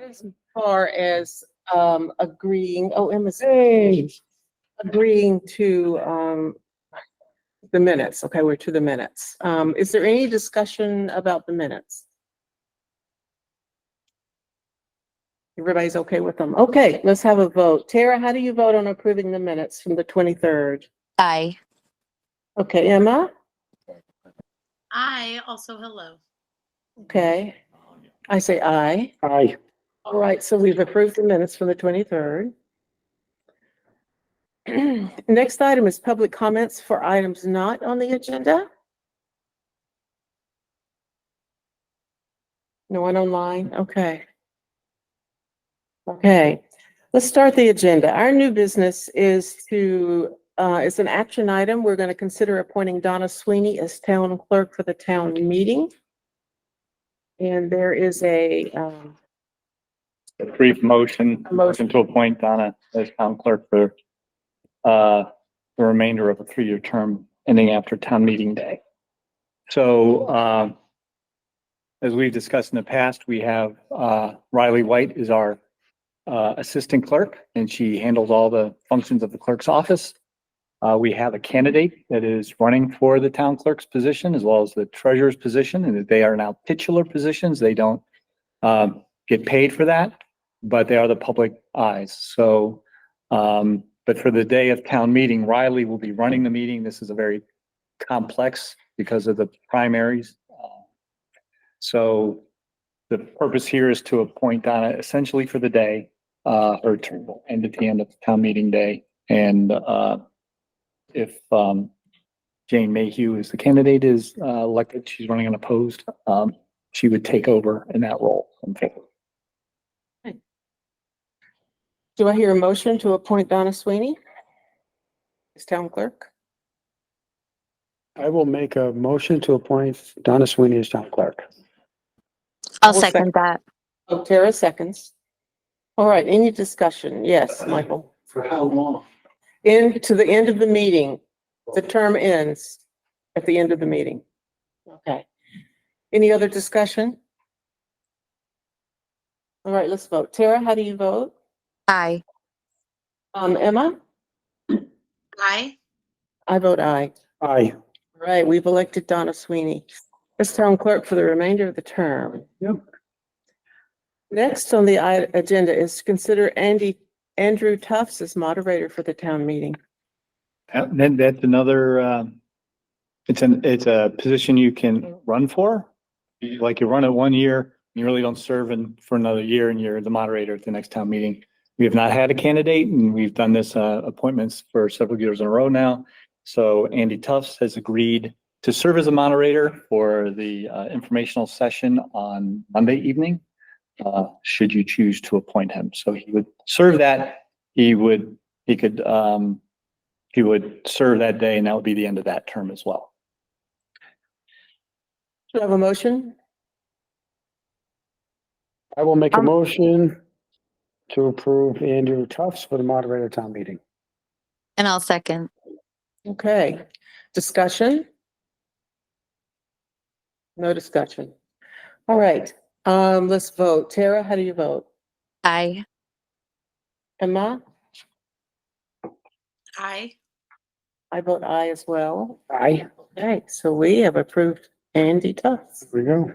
As far as agreeing, oh, Emma's Hey, agreeing to the minutes. Okay, we're to the minutes. Is there any discussion about the minutes? Everybody's okay with them? Okay, let's have a vote. Tara, how do you vote on approving the minutes from the 23rd? Aye. Okay, Emma? I also hello. Okay, I say aye. aye. All right, so we've approved the minutes from the 23rd. Next item is public comments for items not on the agenda. No one online? Okay. Okay, let's start the agenda. Our new business is it's an action item. We're going to consider appointing Donna Sweeney as town clerk for the town meeting. And there is a brief motion motion. to appoint Donna as town clerk for the remainder of a 3-year term ending after town meeting day. So as we've discussed in the past, we have Riley White is our assistant clerk, and she handles all the functions of the clerk's office. We have a candidate that is running for the town clerk's position as well as the treasurer's position, and they are now titular positions. They don't get paid for that, but they are the public eyes. So, but for the day of town meeting, Riley will be running the meeting. This is a very complex because of the primaries. So the purpose here is to appoint Donna essentially for the day. Her term will end at the end of the town meeting day. And if Jane Mayhew is the candidate is elected, she's running unopposed, she would take over in that role. Do I hear a motion to appoint Donna Sweeney as town clerk? I will make a motion to appoint Donna Sweeney as town clerk. I'll will second that. Oh, Tara seconds. All right, any discussion? Yes, Michael. For how long? To the end of the meeting. The term ends at the end of the meeting. Okay. Any other discussion? All right, let's vote. Tara, how do you vote? Aye. Emma? I I vote aye. Aye. All right, we've elected Donna Sweeney as town clerk for the remainder of the term. Yep. Next on the agenda is to consider Andrew Tufts as moderator for the town meeting. Then that's another, it's a position you can run for. Like you run it 1 year, you really don't serve for another year and you're the moderator at the next town meeting. We have not had a candidate and we've done this appointments for several years in a row now. So Andy Tufts has agreed to serve as a moderator for the informational session on Monday evening. Should you choose to appoint him. So he would serve that, he would serve that day and that would be the end of that term as well. Do I have a motion? I will make a motion to approve Andrew Tufts for the moderator town meeting. And I'll second. Okay, discussion? No discussion. All right, let's vote. Tara, how do you vote? Aye. Emma? I I vote aye as well. Aye. Okay, so we have approved Andy Tufts. There we go.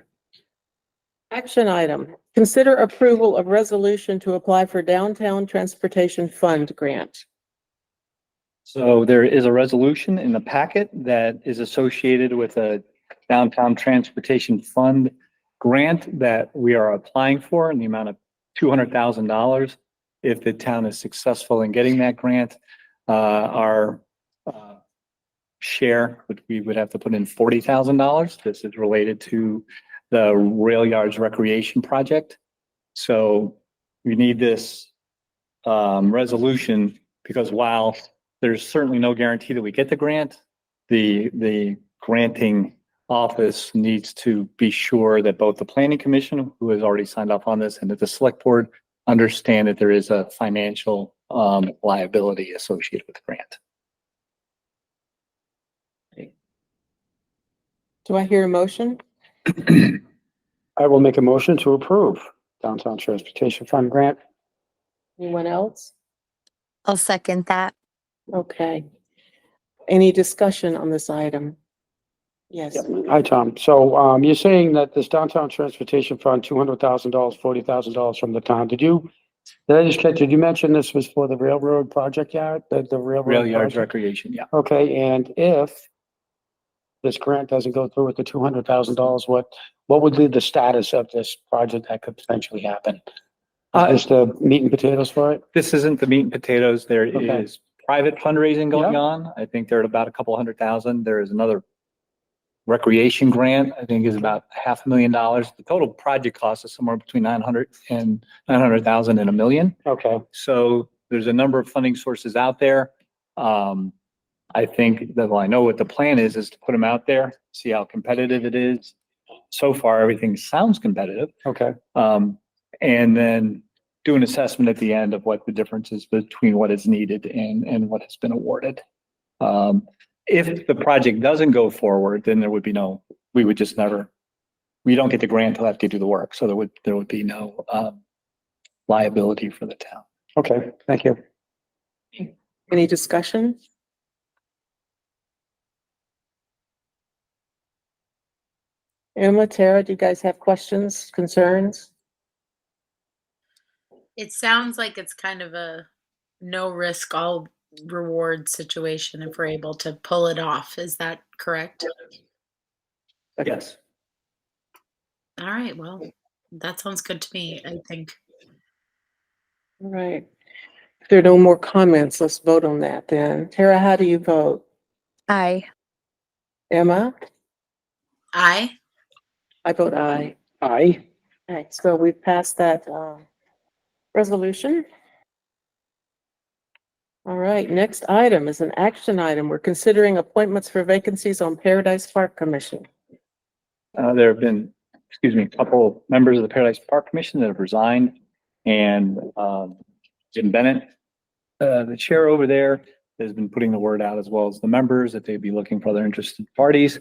Action item, consider approval of resolution to apply for Downtown Transportation Fund grant. So there is a resolution in the packet that is associated with a downtown transportation fund grant that we are applying for in the amount of $200,000. If the town is successful in getting that grant, our share, we would have to put in $40,000. This is related to the rail yards recreation project. So we need this resolution because while there's certainly no guarantee that we get the grant, the granting office needs to be sure that both the planning commission, who has already signed off on this, and that the select board understand that there is a financial liability associated with the grant. Do I hear a motion? I will make a motion to approve Downtown Transportation Fund grant. Anyone else? I'll second that. Okay. Any discussion on this item? Yes. Hi, Tom. So, you're saying that this Downtown Transportation Fund, $200,000, $40,000 from the town. Did I just catch, did you mention this was for the railroad project yard, the railroad? Rail yards project? recreation, yeah. Okay, and if this grant doesn't go through with the $200,000, what would be the status of this project that could potentially happen? Is this the meat and potatoes for it? This isn't the meat and potatoes. There Okay. is private fundraising going Yeah. on. I think they're at about a couple $100,000. There is another recreation grant, I think is about $500,000. The total project cost is somewhere between 900,000 and $1 million. Okay, So there's a number of funding sources out there. I think that, well, I know what the plan is to put them out there, see how competitive it is. So far, everything sounds competitive. okay, And then do an assessment at the end of what the difference is between what is needed and what has been awarded. If the project doesn't go forward, then there would be we would just never, we don't get the grant till after you do the work. So there would be no liability for the town. okay, thank you. Any discussion? Emma, Tara, do you guys have questions, concerns? It sounds like it's kind of a no risk, all reward situation if we're able to pull it off. Is that correct? Yes. All right, well, that sounds good to me, I think. All right. If there are no more comments, let's vote on that then. Tara, how do you vote? Aye. Emma? Aye. I vote aye. Aye. Okay, so we've passed that resolution. All right, next item is an action item. We're considering appointments for vacancies on Paradise Park Commission. There have been, a couple of members of the Paradise Park Commission that have resigned, and Jim Bennett, the chair over there, has been putting the word out, as well as the members, that they'd be looking for other interested parties.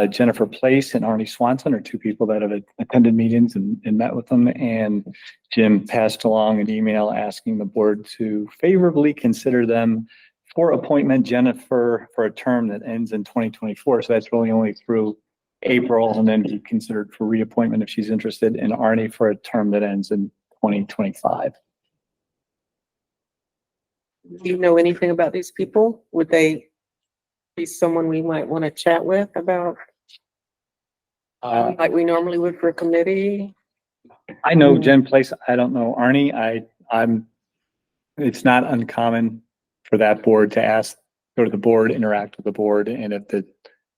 Jennifer Place and Arnie Swanson are two people that have attended meetings and met with them, and Jim passed along an email asking the board to favorably consider them for appointment. Jennifer for a term that ends in 2024, so that's really only through April, and then be considered for reappointment if she's interested, and Arnie for a term that ends in 2025. Do you know anything about these people? Would they be someone we might want to chat with about, like we normally would for a committee? I know Jen Place. I don't know Arnie. It's not uncommon for that board to go to the board, interact with the board, and if the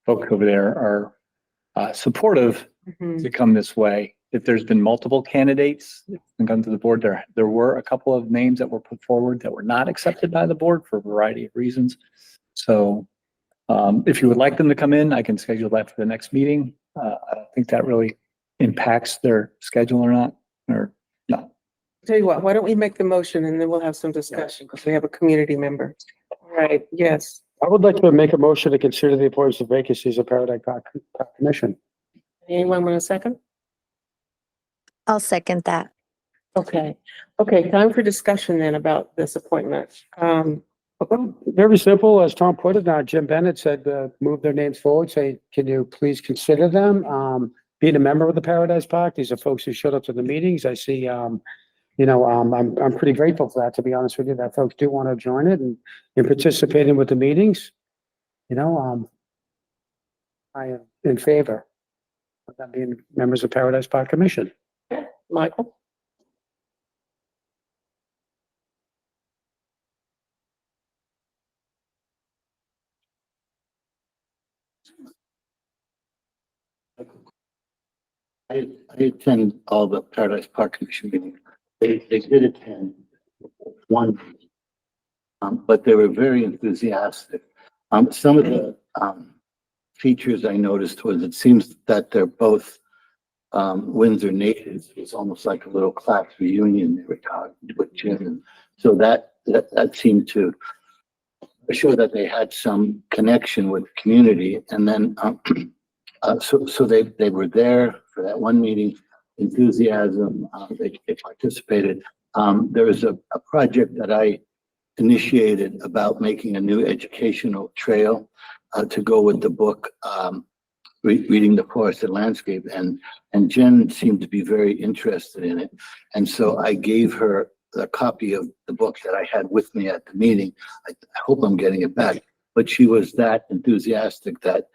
folks over there are supportive, Mhm. to come this way. If there's been multiple candidates and come to the board, there were a couple of names that were put forward that were not accepted by the board for a variety of reasons. So if you would like them to come in, I can schedule that for the next meeting. I don't think that really impacts their schedule or not, or no. Tell you what, why don't we make the motion and then we'll have some discussion because we have a community member. All right, yes. I would like to make a motion to consider the appointments of vacancies of Paradise Park Commission. Anyone want a second? I'll second that. Okay, time for discussion then about this appointment. Very simple, as Tom put it, Jim Bennett said, move their names forward, say, can you please consider them? Being a member of the Paradise Park, these are folks who showed up to the meetings. I see, I'm pretty grateful for that, to be honest with you, that folks do want to join it and participating with the meetings. I am in favor of them being members of Paradise Park Commission. Michael? I attend all the Paradise Park Commission meetings. They did attend one, but they were very enthusiastic. Some of the features I noticed was it seems that they're both Windsor natives. It's almost like a little class reunion they were talking with Jim, and so that seemed to show that they had some connection with the community. And then so they were there for that one meeting. enthusiasm. They participated. There was a project that I initiated about making a new educational trail to go with the book, Reading the Forested Landscape. And Jen seemed to be very interested in it. And so I gave her a copy of the book that I had with me at the meeting. I hope I'm getting it back. But she was that enthusiastic that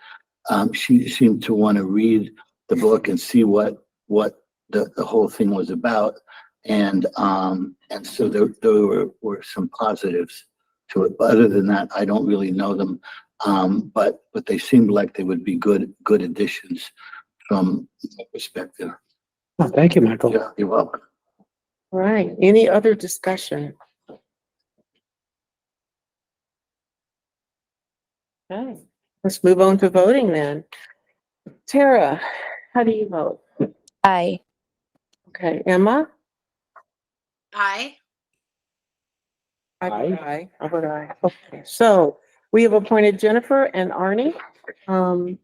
she seemed to want to read the book and see what the whole thing was about. And so there were some positives to it. But other than that, I don't really know them. But they seemed like they would be good additions from my perspective. Oh, thank you, Michael. Yeah, you're welcome. Right. Any other discussion? Okay, let's move on to voting then. Tara, how do you vote? Aye. Okay, Emma? Aye. I vote Aye. aye. I vote aye. Okay, so we have appointed Jennifer and Arnie to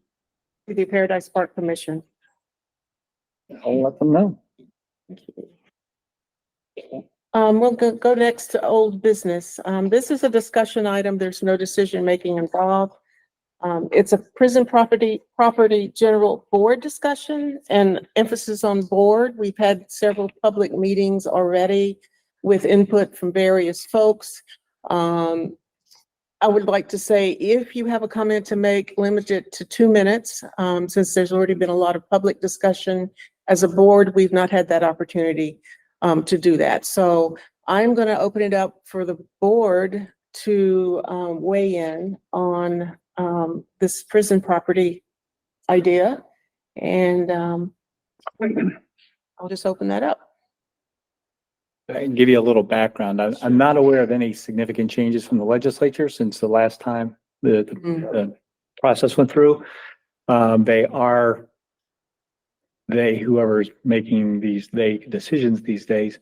the Paradise Park Commission. I'll let them know. We'll go next to old business. This is a discussion item. There's no decision making involved. It's a prison property general board discussion and emphasis on board. We've had several public meetings already with input from various folks. I would like to say, if you have a comment to make, limit it to 2 minutes. Since there's already been a lot of public discussion as a board, we've not had that opportunity to do that. So I'm going to open it up for the board to weigh in on this prison property idea. And I'll just open that up. I can give you a little background. I'm not aware of any significant changes from the legislature since the last time the process went through. Whoever's making these decisions these days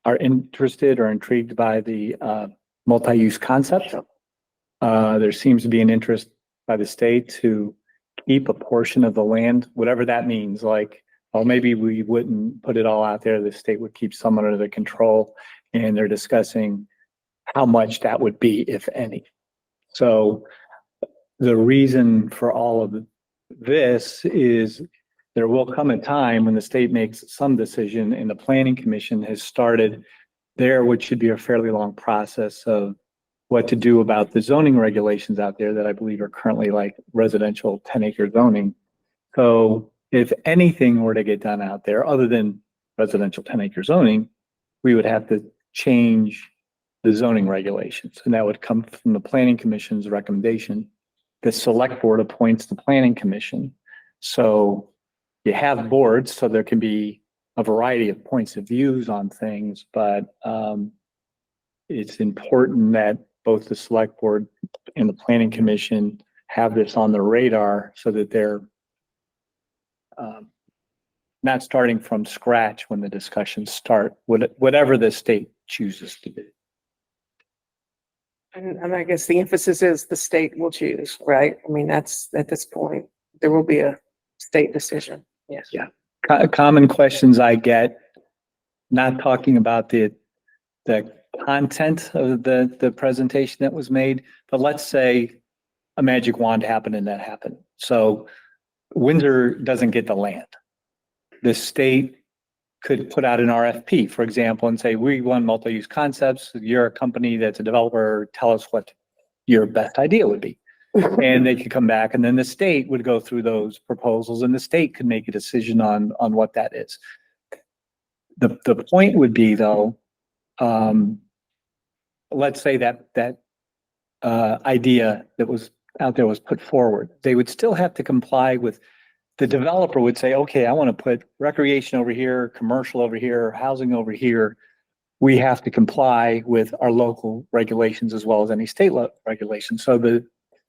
are interested or intrigued by the multi-use concept. There seems to be an interest by the state to keep a portion of the land, whatever that means, like, well, maybe we wouldn't put it all out there. The state would keep some under their control, and they're discussing how much that would be, if any. So the reason for all of this is there will come a time when the state makes some decision and the planning commission has started there, which should be a fairly long process of what to do about the zoning regulations out there that I believe are currently like residential 10-acre zoning. So if anything were to get done out there other than residential 10-acre zoning, we would have to change the zoning regulations, and that would come from the planning commission's recommendation. The select board appoints the planning commission. So you have boards, so there can be a variety of points of views on things, but it's important that both the select board and the planning commission have this on their radar so that they're not starting from scratch when the discussions start, whatever the state chooses to do. And I guess the emphasis is the state will choose, right? I mean, that's at this point, there will be a state decision. Yes. Yeah. Common questions I get, not talking about the content of the presentation that was made, but let's say a magic wand happened and that happened. So Windsor doesn't get the land. The state could put out an RFP, for example, and say, we want multi-use concepts. You're a company that's a developer. Tell us what your best idea would be. And they could come back, and then the state would go through those proposals, and the state could make a decision on what that is. The point would be, though, let's say that idea that was out there was put forward. They would still have to comply with, the developer would say, okay, I want to put recreation over here, commercial over here, housing over here. We have to comply with our local regulations as well as any state regulations. So the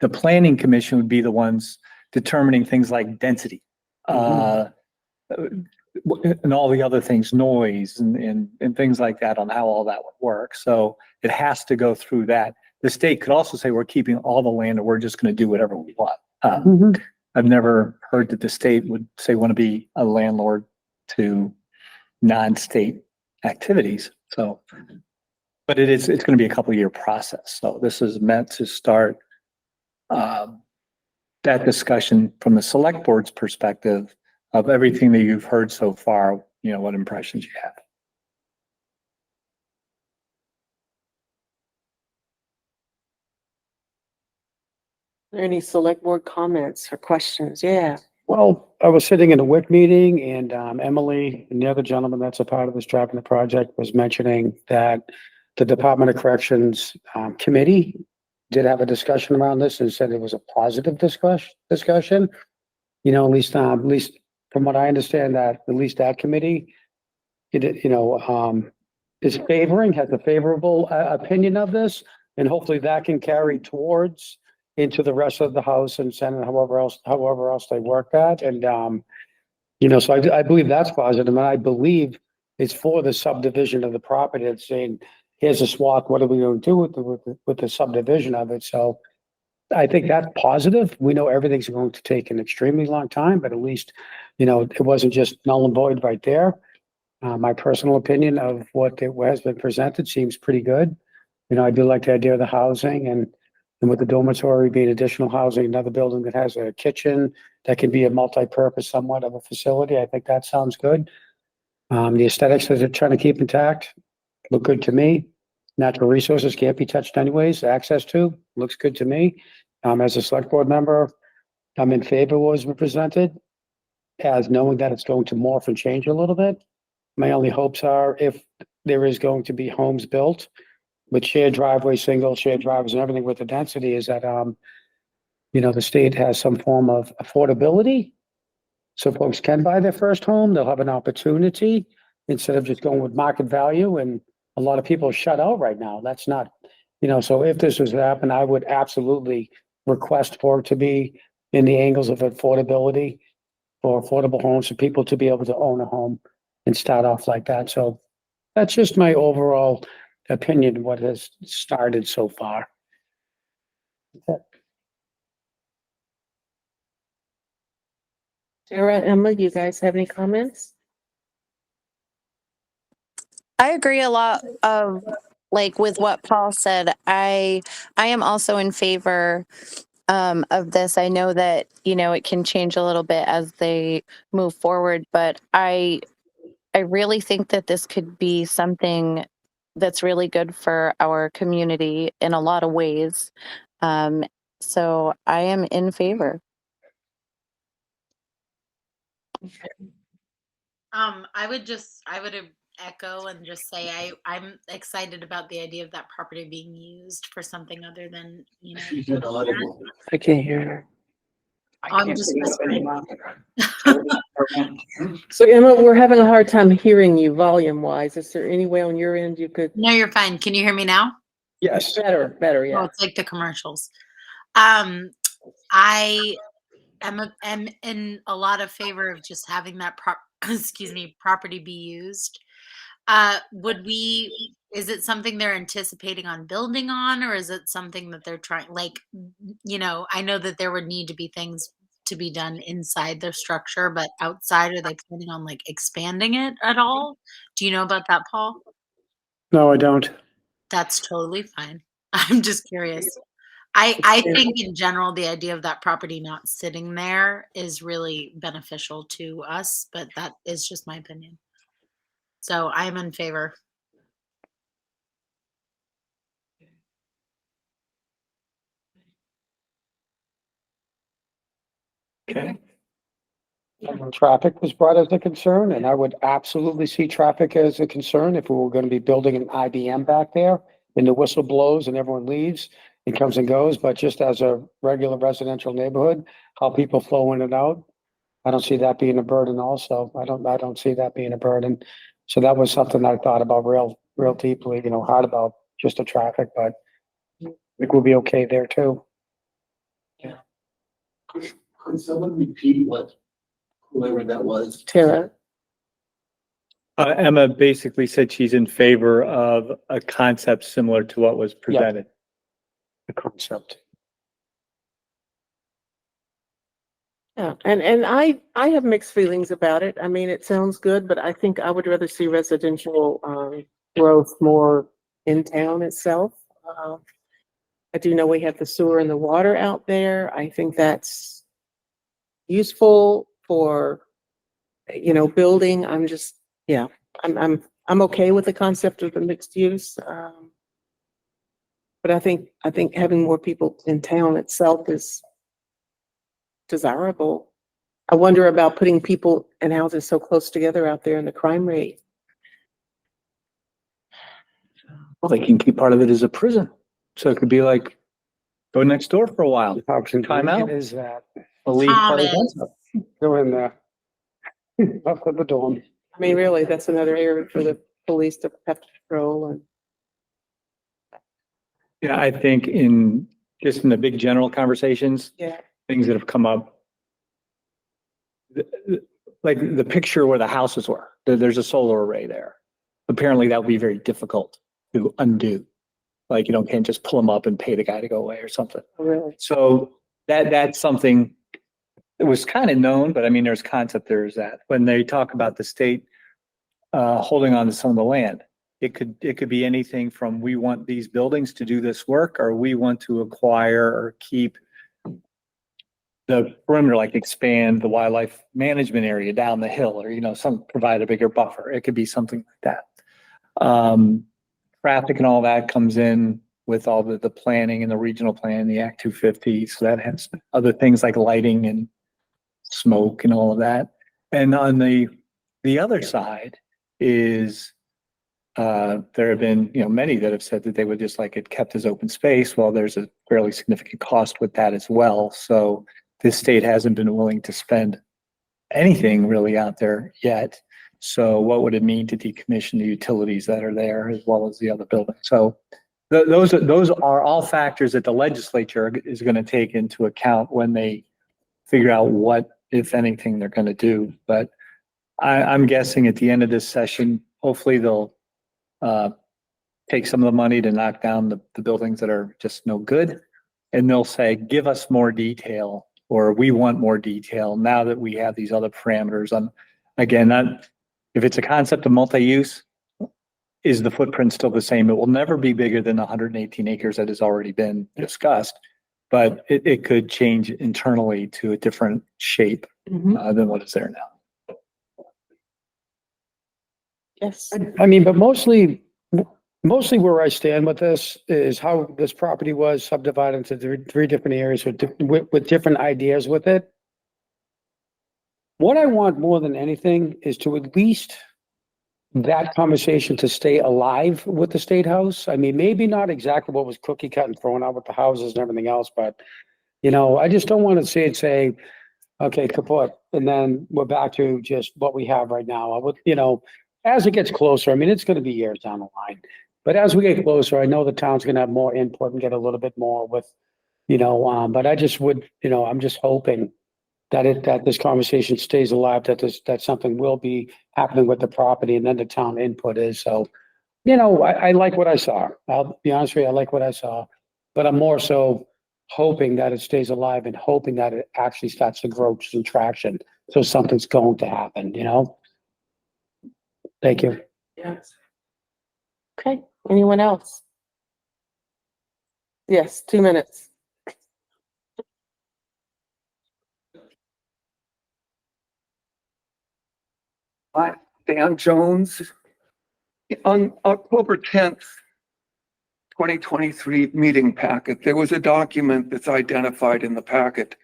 planning commission would be the ones determining things like density, and all the other things, noise and things like that, on how all that would work. So it has to go through that. The state could also say, we're keeping all the land and we're just going to do whatever we want. I've never heard that the state would say, want to be a landlord to non-state activities. So, but it's going to be a couple year process. So this is meant to start that discussion from the select board's perspective of everything that you've heard so far, you know, what impressions you have. Are there any select board comments or questions? Yeah. Well, I was sitting in a WIC meeting and Emily and the other gentleman that's a part of this driving the project was mentioning that the Department of Corrections committee did have a discussion around this and said it was a positive discussion. You know, at least from what I understand, that at least that committee, is has a favorable opinion of this, and hopefully that can carry towards into the rest of the House and Senate, however else they work that. And, so I believe that's positive, and I believe it's for the subdivision of the property. It's saying, here's a swath, what are we going to do with the subdivision of it? So I think that's positive. We know everything's going to take an extremely long time, but at least, it wasn't just null and void right there. My personal opinion of what has been presented seems pretty good. I do like the idea of the housing and with the dormitory being additional housing, another building that has a kitchen that can be a multi-purpose somewhat of a facility. I think that sounds good. The aesthetics that they're trying to keep intact look good to me. Natural resources can't be touched anyways. Access to looks good to me. As a select board member, I'm in favor of what was presented, as knowing that it's going to morph and change a little bit. My only hopes are if there is going to be homes built with shared driveways, single shared driveways and everything with the density, is that, the state has some form of affordability. So folks can buy their first home. They'll have an opportunity instead of just going with market value. And a lot of people are shut out right now. That's not, so if this was to happen, I would absolutely request for it to be in the angles of affordability for affordable homes for people to be able to own a home and start off like that. So that's just my overall opinion, what has started so far. Sarah, Emma, you guys have any comments? I agree a lot of with what Paul said. I am also in favor of this. I know that, it can change a little bit as they move forward, but I really think that this could be something that's really good for our community in a lot of ways. So I am in favor. I would echo and just say I'm excited about the idea of that property being used for something other than, She's inaudible. I can't hear her. I'm just whispering. So Emma, we're having a hard time hearing you volume wise. Is there any way on your end you could? No, you're fine. Can you hear me now? Yes. Better, Oh, yeah. it's like the commercials. I am in a lot of favor of just having that property be used. Is it something they're anticipating on building on, or is it something that they're trying, I know that there would need to be things to be done inside their structure, but outside, are they planning on expanding it at all? Do you know about that, Paul? No, I don't. That's totally fine. I'm just curious. I think in general, the idea of that property not sitting there is really beneficial to us, but that is just my opinion. So I am in favor. Okay. Traffic was brought as a concern, and I would absolutely see traffic as a concern if we were going to be building an IBM back there and the whistle blows and everyone leaves and comes and goes. But just as a regular residential neighborhood, how people flow in and out, I don't see that being a burden also. I don't see that being a burden. So that was something I thought about real deeply, hard about just the traffic, but I think we'll be okay there too. Could someone repeat whoever that was? Tara, Emma basically said she's in favor of a concept similar to what was presented. The concept. Yeah, and I have mixed feelings about it. I mean, it sounds good, but I think I would rather see residential, growth more in town itself. Uh, I do know we have the sewer and the water out there. I think that's useful for, building. I'm just, yeah, I'm okay with the concept of the mixed use. But I think having more people in town itself is desirable. I wonder about putting people and houses so close together out there and the crime rate. Well, they can keep part of it as a prison. So it could be like, go next door for a while. How Time convenient out. is that? We'll leave part of Thomas. that. Go in there. Up at the dorm. I mean, really, that's another area for the police to have to patrol and. Yeah, I think just in the big general conversations, Yeah. things that have come up. Like the picture where the houses were, there's a solar array there. Apparently that would be very difficult to undo. Like, can't just pull them up and pay the guy to go away or something. Really? So that's something that was kind of known, but I mean, there's that when they talk about the state holding on to some of the land, it could be anything from, we want these buildings to do this work, or we want to acquire or keep the perimeter, like expand the wildlife management area down the hill, or, provide a bigger buffer. It could be something like that. Traffic and all that comes in with all the planning and the regional plan, the Act 250. So that has other things like lighting and smoke and all of that. And on the other side is, there have been, many that have said that they would just like it kept as open space. Well, there's a fairly significant cost with that as well. So this state hasn't been willing to spend anything really out there yet. So what would it mean to decommission the utilities that are there as well as the other buildings? So those are all factors that the legislature is going to take into account when they figure out what, if anything, they're going to do. But I'm guessing at the end of this session, hopefully they'll take some of the money to knock down the buildings that are just no good. And they'll say, give us more detail, or we want more detail now that we have these other parameters on. Again, if it's a concept of multi-use, is the footprint still the same? It will never be bigger than 118 acres that has already been discussed, but it could change internally to a different shape than what is there now. Yes. I mean, but mostly where I stand with this is how this property was subdivided into three different areas with different ideas with it. What I want more than anything is to at least that conversation to stay alive with the State House. I mean, maybe not exactly what was cookie cut and thrown out with the houses and everything else, but I just don't want to see it say, okay, kaput, and then we're back to just what we have right now. I would, as it gets closer, I mean, it's going to be years down the line, but as we get closer, I know the town's going to have more input and get a little bit more with, but I just would, I'm just hoping that this conversation stays alive, that something will be happening with the property, and then the town input is. So, I like what I saw. I'll be honest with you, I like what I saw, but I'm more so hoping that it stays alive and hoping that it actually starts to grow some traction. So something's going to happen, Thank you. Yes. Okay, anyone else? Yes, 2 minutes. Hi, Dan Jones. On October 10th, 2023 meeting packet, there was a document that's identified in the packet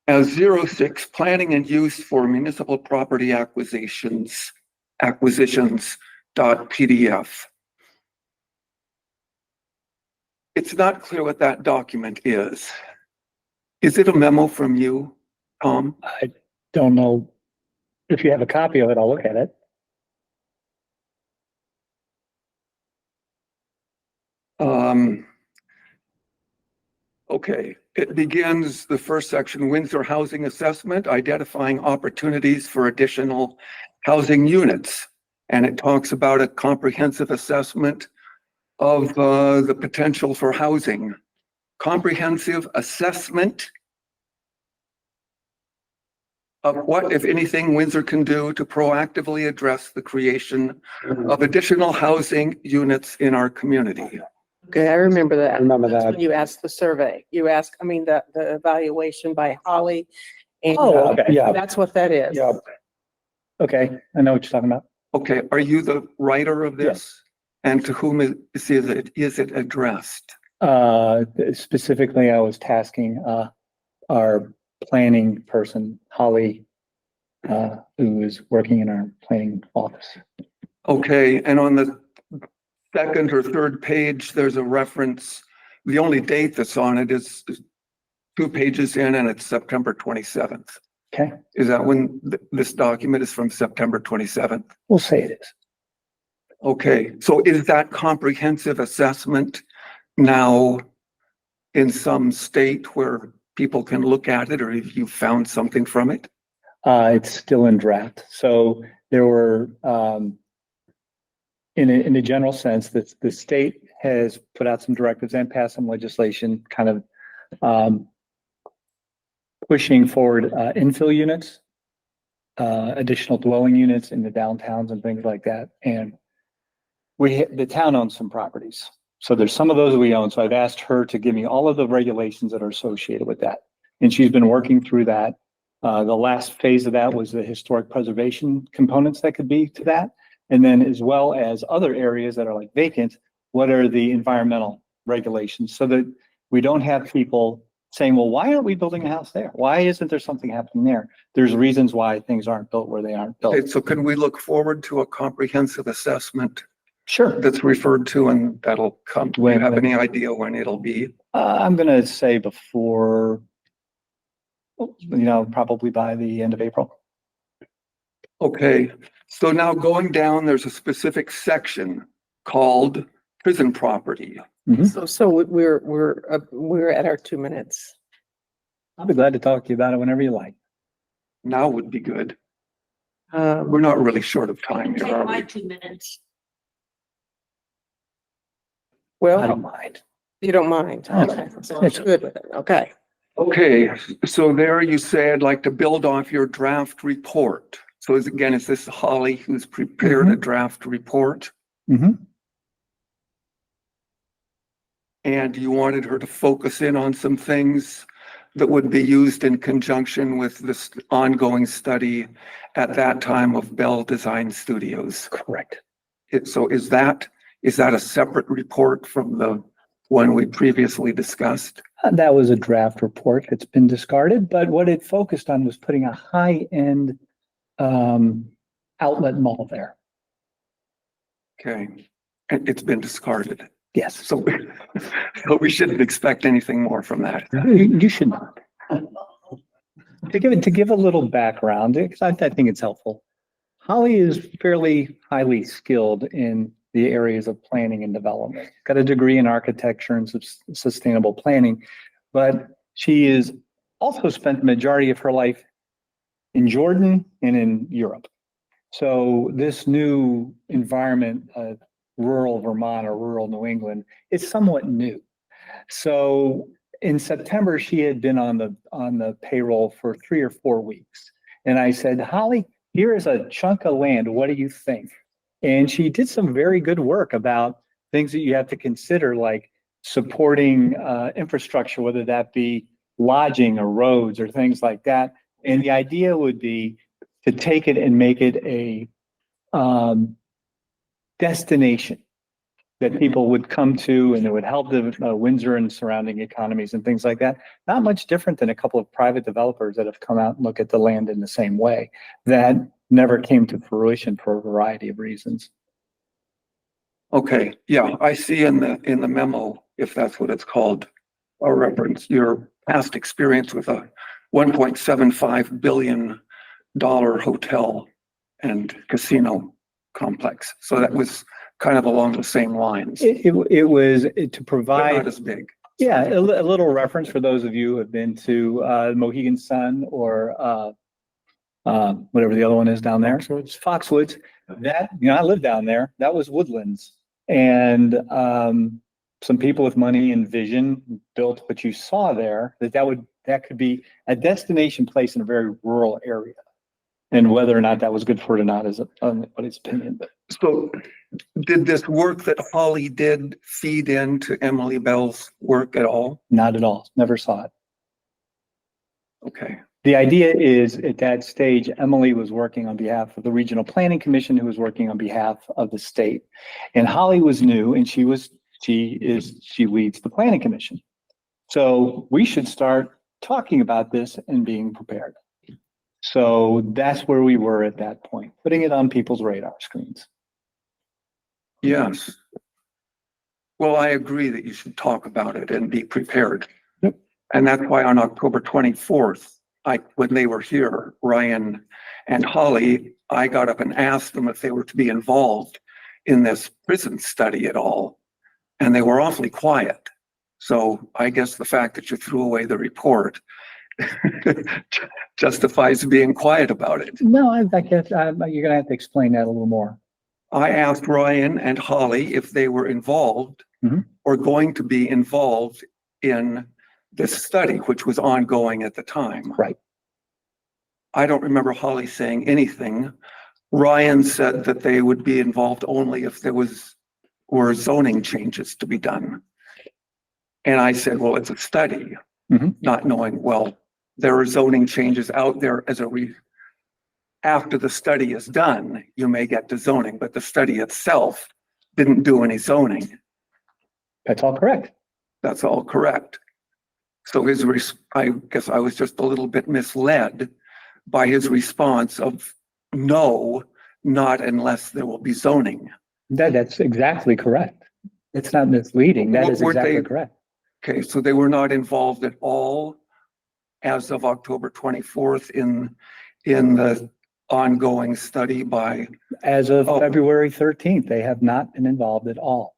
as 06 Planning and Use for Municipal Property Acquisitions.pdf. It's not clear what that document is. Is it a memo from you, Tom? I don't know. If you have a copy of it, I'll look at it. Okay, it begins the first section, Windsor Housing Assessment, identifying opportunities for additional housing units. And it talks about a comprehensive assessment of the potential for housing. Comprehensive assessment. of what, if anything, Windsor can do to proactively address the creation of additional housing units in our community. Okay, I remember that. I remember That's that. when you asked the survey. You asked, I mean, the evaluation by Holly. And Oh, okay. Yeah, that's what that is. yeah. Okay, I know what you're talking about. Okay, are you the writer of this? And to whom is it addressed? Specifically, I was tasking, our planning person, Holly, who is working in our planning office. Okay, and on the second or third page, there's a reference. The only date that's on it is 2 pages in, and it's September 27th. Okay, Is that when this document is from September 27th? we'll say it is. Okay, so is that comprehensive assessment now in some state where people can look at it, or if you found something from it? It's still in draft. So there were, in a general sense, that the state has put out some directives and passed some legislation, kind of pushing forward infill units, additional dwelling units in the downtowns and things like that. And the town owns some properties. So there's some of those we own. So I've asked her to give me all of the regulations that are associated with that. And she's been working through that. The last phase of that was the historic preservation components that could be to that. And then as well as other areas that are like vacant, what are the environmental regulations so that we don't have people saying, well, why aren't we building a house there? Why isn't there something happening there? There's reasons why things aren't built where they aren't built. Okay, so can we look forward to a comprehensive assessment Sure. that's referred to, and that'll come? Do you have any idea when it'll be? I'm gonna say before, probably by the end of April. Okay, so now going down, there's a specific section called prison property. So we're at our 2 minutes. I'll be glad to talk to you about it whenever you like. Now would be good. Um, We're not really short of time here, are we? 2 minutes. I well, don't mind. you don't mind. Okay, so it's good with it. Okay. Okay, so there you say, I'd like to build off your draft report. So is this Holly who's prepared a draft report? Mhm. And you wanted her to focus in on some things that would be used in conjunction with this ongoing study at that time of Bell Design Studios. Correct. So is that a separate report from the one we previously discussed? That was a draft report that's been discarded, but what it focused on was putting a high-end outlet mall there. Okay, and it's been discarded. Yes. So we shouldn't expect anything more from that. You should not. To give a little background, because I think it's helpful. Holly is fairly highly skilled in the areas of planning and development. Got a degree in architecture and sustainable planning, but she is also spent the majority of her life in Jordan and in Europe. So this new environment, rural Vermont or rural New England, is somewhat new. So in September, she had been on the payroll for 3 or 4 weeks. And I said, Holly, here is a chunk of land. What do you think? And she did some very good work about things that you have to consider, like supporting infrastructure, whether that be lodging or roads or things like that. And the idea would be to take it and make it a destination that people would come to, and it would help the Windsor and surrounding economies and things like that. Not much different than a couple of private developers that have come out and look at the land in the same way. That never came to fruition for a variety of reasons. Okay, yeah, I see in the memo, if that's what it's called, a reference, your past experience with a $1.75 billion hotel and casino complex. So that was kind of along the same lines, It was to but provide, not as big. yeah, a little reference for those of you who have been to Mohegan Sun or whatever the other one is down there. It's Foxwoods. That, I lived down there. That was Woodlands. And some people with money and vision built what you saw there, that that could be a destination place in a very rural area. And whether or not that was good for it or not is anybody's opinion, but So did this work that Holly did feed into Emily Bell's work at all? not at all. Never saw it. Okay, The idea is at that stage, Emily was working on behalf of the Regional Planning Commission, who was working on behalf of the state. And Holly was new and she leads the Planning Commission. So we should start talking about this and being prepared. So that's where we were at that point, putting it on people's radar screens. yes. Well, I agree that you should talk about it and be prepared. Yep. And that's why on October 24th, when they were here, Ryan and Holly, I got up and asked them if they were to be involved in this prison study at all. And they were awfully quiet. So I guess the fact that you threw away the report justifies being quiet about it. No, I guess you're gonna have to explain that a little more. I asked Ryan and Holly if they were involved Mhm. or going to be involved in this study, which was ongoing at the time. Right. I don't remember Holly saying anything. Ryan said that they would be involved only if were zoning changes to be done. And I said, well, it's a study, Mhm. not knowing, well, there are zoning changes out there after the study is done, you may get to zoning, but the study itself didn't do any zoning. That's all correct. That's all correct. So I guess I was just a little bit misled by his response of no, not unless there will be zoning. That's exactly correct. It's not misleading. That is Weren't exactly they- correct. Okay, so they were not involved at all as of October 24th in the ongoing study by, As of Oh. February 13th, they have not been involved at all.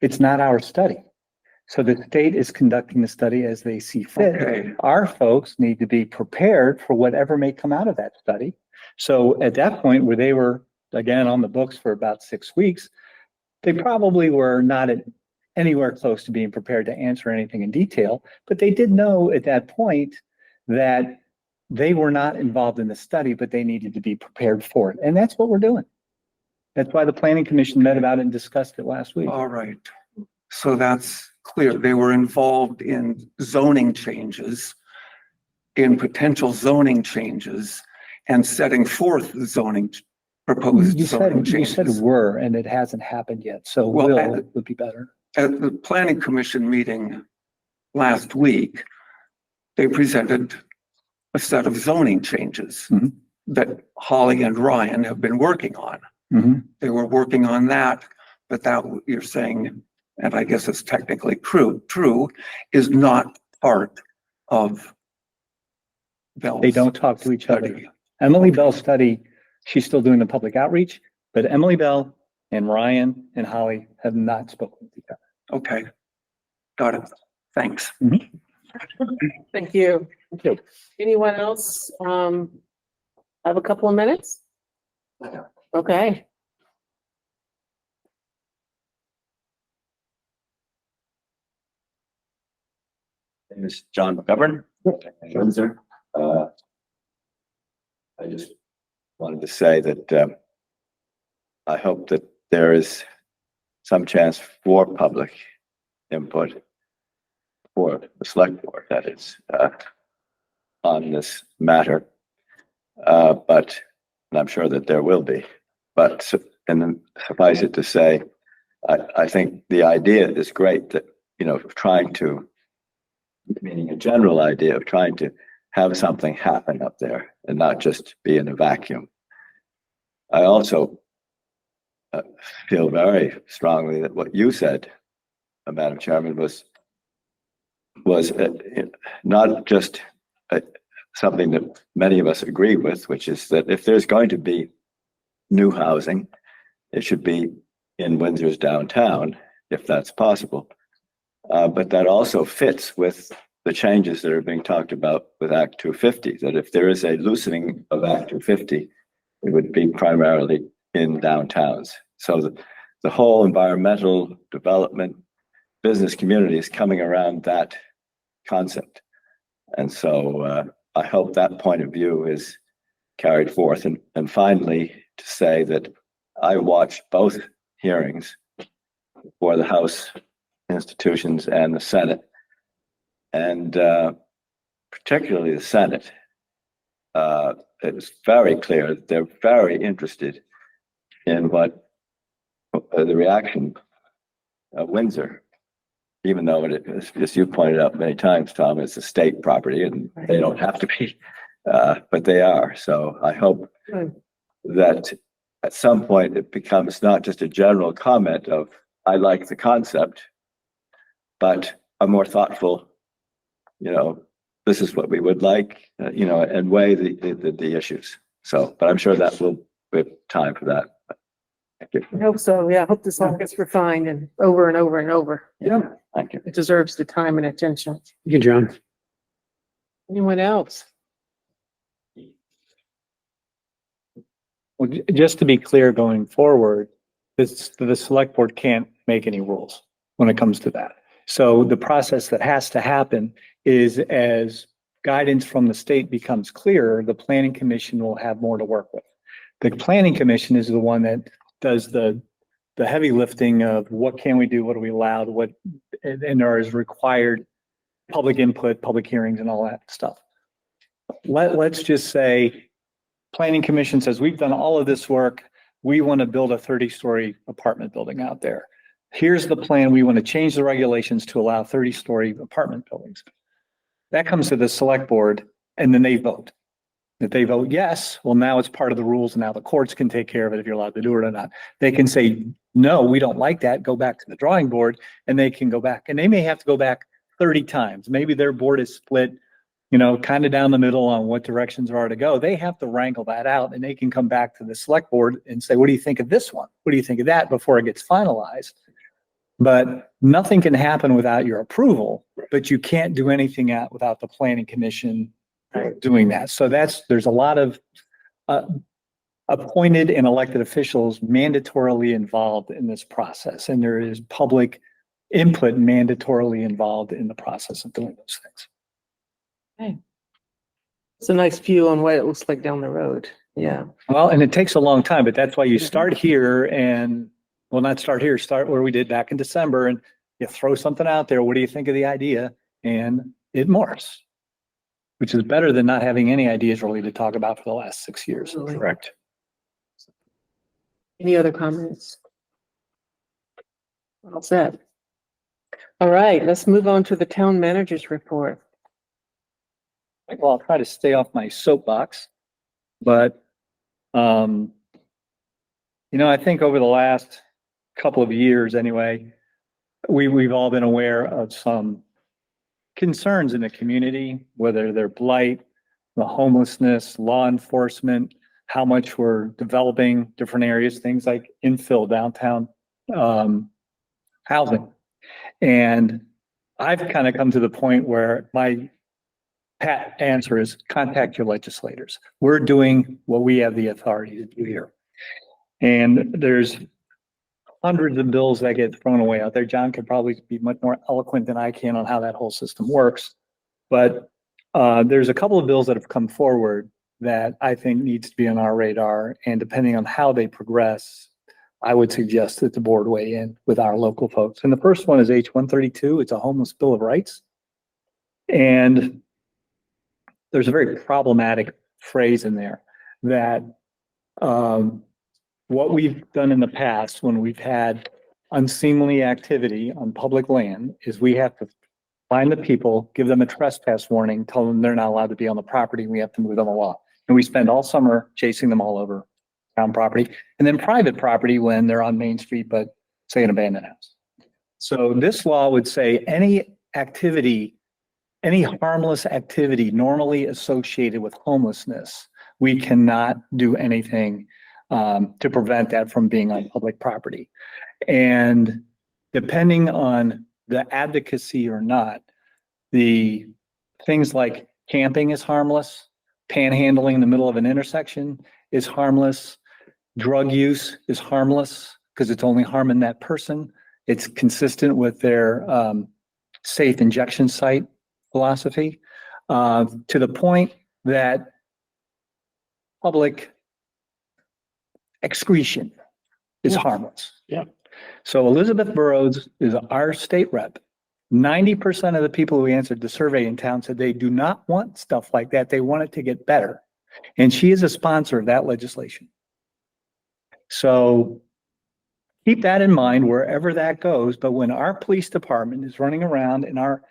It's not our study. So the state is conducting the study as they see fit. okay, Our folks need to be prepared for whatever may come out of that study. So at that point where they were, again, on the books for about 6 weeks, they probably were not anywhere close to being prepared to answer anything in detail, but they did know at that point that they were not involved in the study, but they needed to be prepared for it. And that's what we're doing. That's why the Planning Commission met about it and discussed it last week. all right. So that's clear. They were involved in zoning changes, in potential zoning changes and setting forth the proposed You zoning said changes. were, and it hasn't happened yet. So Well, will would be better. At the planning commission meeting last week, they presented a set of zoning changes Mhm. that Holly and Ryan have been working on. Mhm. They were working on that, but that you're saying, and I guess it's technically true, is not part of Bell's They don't talk to each other. study. Emily Bell's study, she's still doing the public outreach, but Emily Bell and Ryan and Holly have not spoken with each other. Okay, got it. Thanks. Thank you. Thank you. Anyone else? Have a couple of minutes? Okay. name is John McGovern, Windsor. I just wanted to say that I hope that there is some chance for public input for the select board, that is, on this matter. But and I'm sure that there will be. But and then suffice it to say, I think the idea is great that, you know, trying to, meaning a general idea of trying to have something happen up there and not just be in a vacuum. I also feel very strongly that what you said, Madam Chairman, was not just something that many of us agree with, which is that if there's going to be new housing, it should be in Windsor's downtown, if that's possible. But that also fits with the changes that are being talked about with Act 250, that if there is a loosening of Act 250, it would be primarily in downtowns. So the whole environmental development business community is coming around that concept. And so I hope that point of view is carried forth. And finally, to say that I watched both hearings for the House institutions and the Senate. And particularly the Senate, it was very clear that they're very interested in what the reaction of Windsor, even though it is, as you pointed out many times, Tom, it's a state property and they don't have to be, but they are. So I hope that at some point it becomes not just a general comment of, I like the concept, but a more thoughtful, this is what we would like, and weigh the issues. So, but I'm sure that will be time for that. Thank you. I hope so. Yeah, I hope this all gets refined and over and over and over. Yeah. Thank you. It deserves the time and attention. Thank you, John. Anyone else? Well, just to be clear going forward, the select board can't make any rules when it comes to that. So the process that has to happen is as guidance from the state becomes clearer, the planning commission will have more to work with. The planning commission is the one that does the heavy lifting of what can we do, what are we allowed, and there is required public input, public hearings and all that stuff. Let's just say planning commission says, we've done all of this work. We want to build a 30-story apartment building out there. Here's the plan. We want to change the regulations to allow 30-story apartment buildings. That comes to the select board and then they vote. If they vote yes, well, now it's part of the rules and now the courts can take care of it if you're allowed to do it or not. They can say, no, we don't like that. Go back to the drawing board and they can go back and they may have to go back 30 times. Maybe their board is split, kind of down the middle on what directions are to go. They have to wrangle that out and they can come back to the select board and say, what do you think of this one? What do you think of that before it gets finalized? But nothing can happen without your approval, but you can't do anything without the planning commission doing that. So there's a lot of appointed and elected officials mandatorily involved in this process. And there is public input mandatorily involved in the process of doing those things. It's a nice view on what it looks like down the road. Yeah. Well, and it takes a long time, but that's why you start here and, well, not start here, start where we did back in December and you throw something out there. What do you think of the idea? And it morphs, which is better than not having any ideas really to talk about for the last 6 years. Absolutely. Correct. Any other comments? All set. All right, let's move on to the town manager's report. Well, I'll try to stay off my soapbox, but, I think over the last couple of years anyway, we've all been aware of some concerns in the community, whether they're blight, the homelessness, law enforcement, how much we're developing different areas, things like infill downtown housing. And I've kind of come to the point where my pat answer is contact your legislators. We're doing what we have the authority to do here. And there's hundreds of bills that get thrown away out there. John could probably be much more eloquent than I can on how that whole system works. But there's a couple of bills that have come forward that I think needs to be on our radar. And depending on how they progress, I would suggest that the board weigh in with our local folks. And the first one is H-132. It's a homeless bill of rights. And there's a very problematic phrase in there that what we've done in the past when we've had unseemly activity on public land is we have to find the people, give them a trespass warning, tell them they're not allowed to be on the property, and we have to move them along. And we spend all summer chasing them all over town property and then private property when they're on Main Street, but say an abandoned house. So this law would say any activity, any harmless activity normally associated with homelessness, we cannot do anything to prevent that from being on public property. And depending on the advocacy or not, the things like camping is harmless, panhandling in the middle of an intersection is harmless, drug use is harmless because it's only harming that person. It's consistent with their safe injection site philosophy. to the point that public excretion is harmless. Yeah. So Elizabeth Burrows is our state rep. 90% of the people who answered the survey in town said they do not want stuff like that. They want it to get better. And she is a sponsor of that legislation. So keep that in mind wherever that goes. But when our police department is running around and our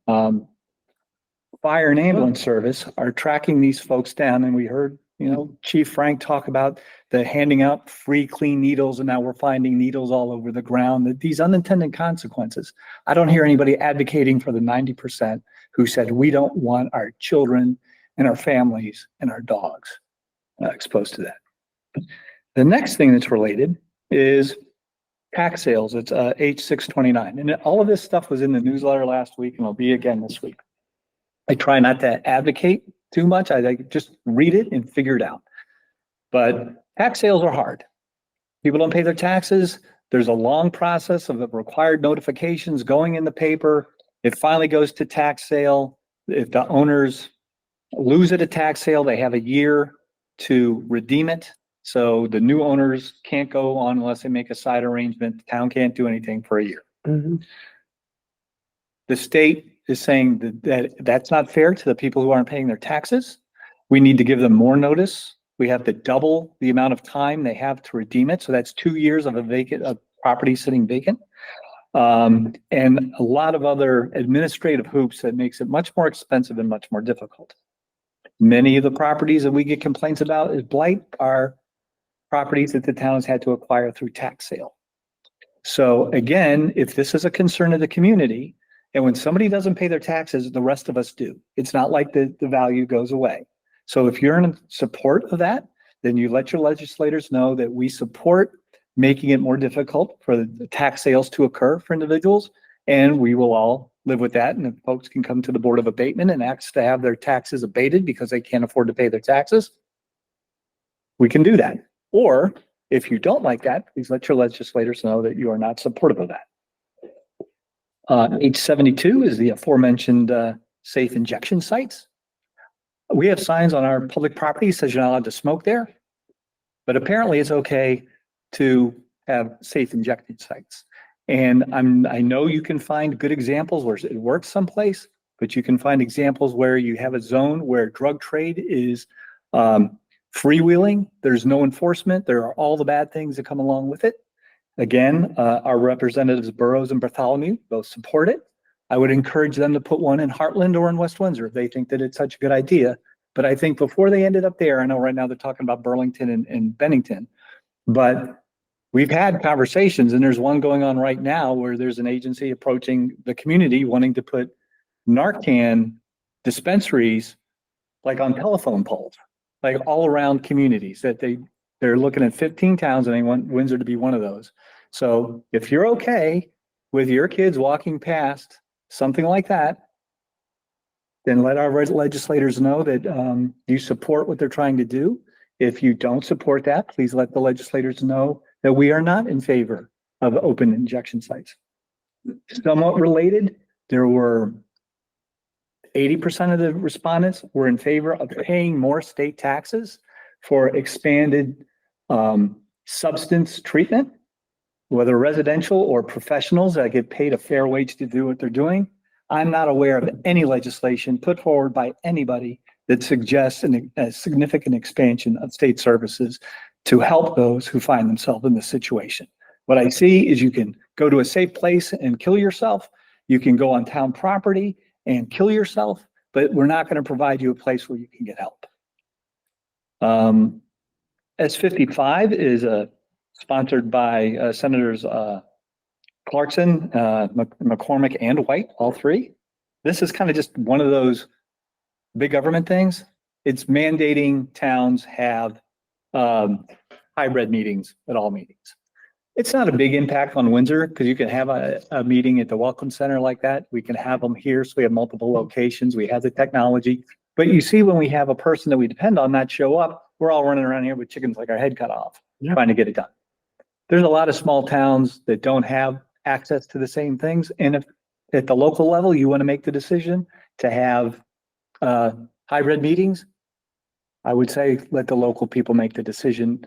fire and ambulance service are tracking these folks down, and we heard, Chief Frank talk about the handing out free clean needles, and now we're finding needles all over the ground, that these unintended consequences. I don't hear anybody advocating for the 90% who said, we don't want our children and our families and our dogs exposed to that. The next thing that's related is tax sales. It's H629. And all of this stuff was in the newsletter last week and will be again this week. I try not to advocate too much. I just read it and figure it out. But tax sales are hard. People don't pay their taxes. There's a long process of the required notifications going in the paper. It finally goes to tax sale. If the owners lose at a tax sale, they have a year to redeem it. So the new owners can't go on unless they make a side arrangement. The town can't do anything for a year. The state is saying that that's not fair to the people who aren't paying their taxes. We need to give them more notice. We have to double the amount of time they have to redeem it. So that's 2 years of a property sitting vacant. And a lot of other administrative hoops that makes it much more expensive and much more difficult. Many of the properties that we get complaints about is blight are properties that the town has had to acquire through tax sale. So again, if this is a concern of the community, and when somebody doesn't pay their taxes, the rest of us do. It's not like the value goes away. So if you're in support of that, then you let your legislators know that we support making it more difficult for the tax sales to occur for individuals. And we will all live with that. And if folks can come to the Board of Abatement and ask to have their taxes abated because they can't afford to pay their taxes, we can do that. Or if you don't like that, please let your legislators know that you are not supportive of that. H72 is the aforementioned safe injection sites. We have signs on our public property that says you're not allowed to smoke there, but apparently it's okay to have safe injection sites. And I know you can find good examples where it works someplace, but you can find examples where you have a zone where drug trade is freewheeling. There's no enforcement. There are all the bad things that come along with it. Again, our representatives Burrows and Bartholomew both support it. I would encourage them to put one in Heartland or in West Windsor if they think that it's such a good idea. But I think before they ended up there, I know right now they're talking about Burlington and Bennington, but we've had conversations, and there's one going on right now where there's an agency approaching the community wanting to put Narcan dispensaries like on telephone poles, like all around communities that they're looking at 15 towns and they want Windsor to be one of those. So if you're okay with your kids walking past something like that, then let our legislators know that you support what they're trying to do. If you don't support that, please let the legislators know that we are not in favor of open injection sites. Somewhat related, there were 80% of the respondents were in favor of paying more state taxes for expanded substance treatment, whether residential or professionals that get paid a fair wage to do what they're doing. I'm not aware of any legislation put forward by anybody that suggests a significant expansion of state services to help those who find themselves in this situation. What I see is you can go to a safe place and kill yourself. You can go on town property and kill yourself, but we're not going to provide you a place where you can get help. S55 is sponsored by Senators Clarkson, McCormick, and White, all three. This is kind of just one of those big government things. It's mandating towns have hybrid meetings at all meetings. It's not a big impact on Windsor because you can have a meeting at the Welcome Center like that. We can have them here, so we have multiple locations. We have the technology. But you see, when we have a person that we depend on not show up, we're all running around here with chickens like our head cut off, trying to get it done. There's a lot of small towns that don't have access to the same things. And if at the local level, you want to make the decision to have hybrid meetings, I would say let the local people make the decision.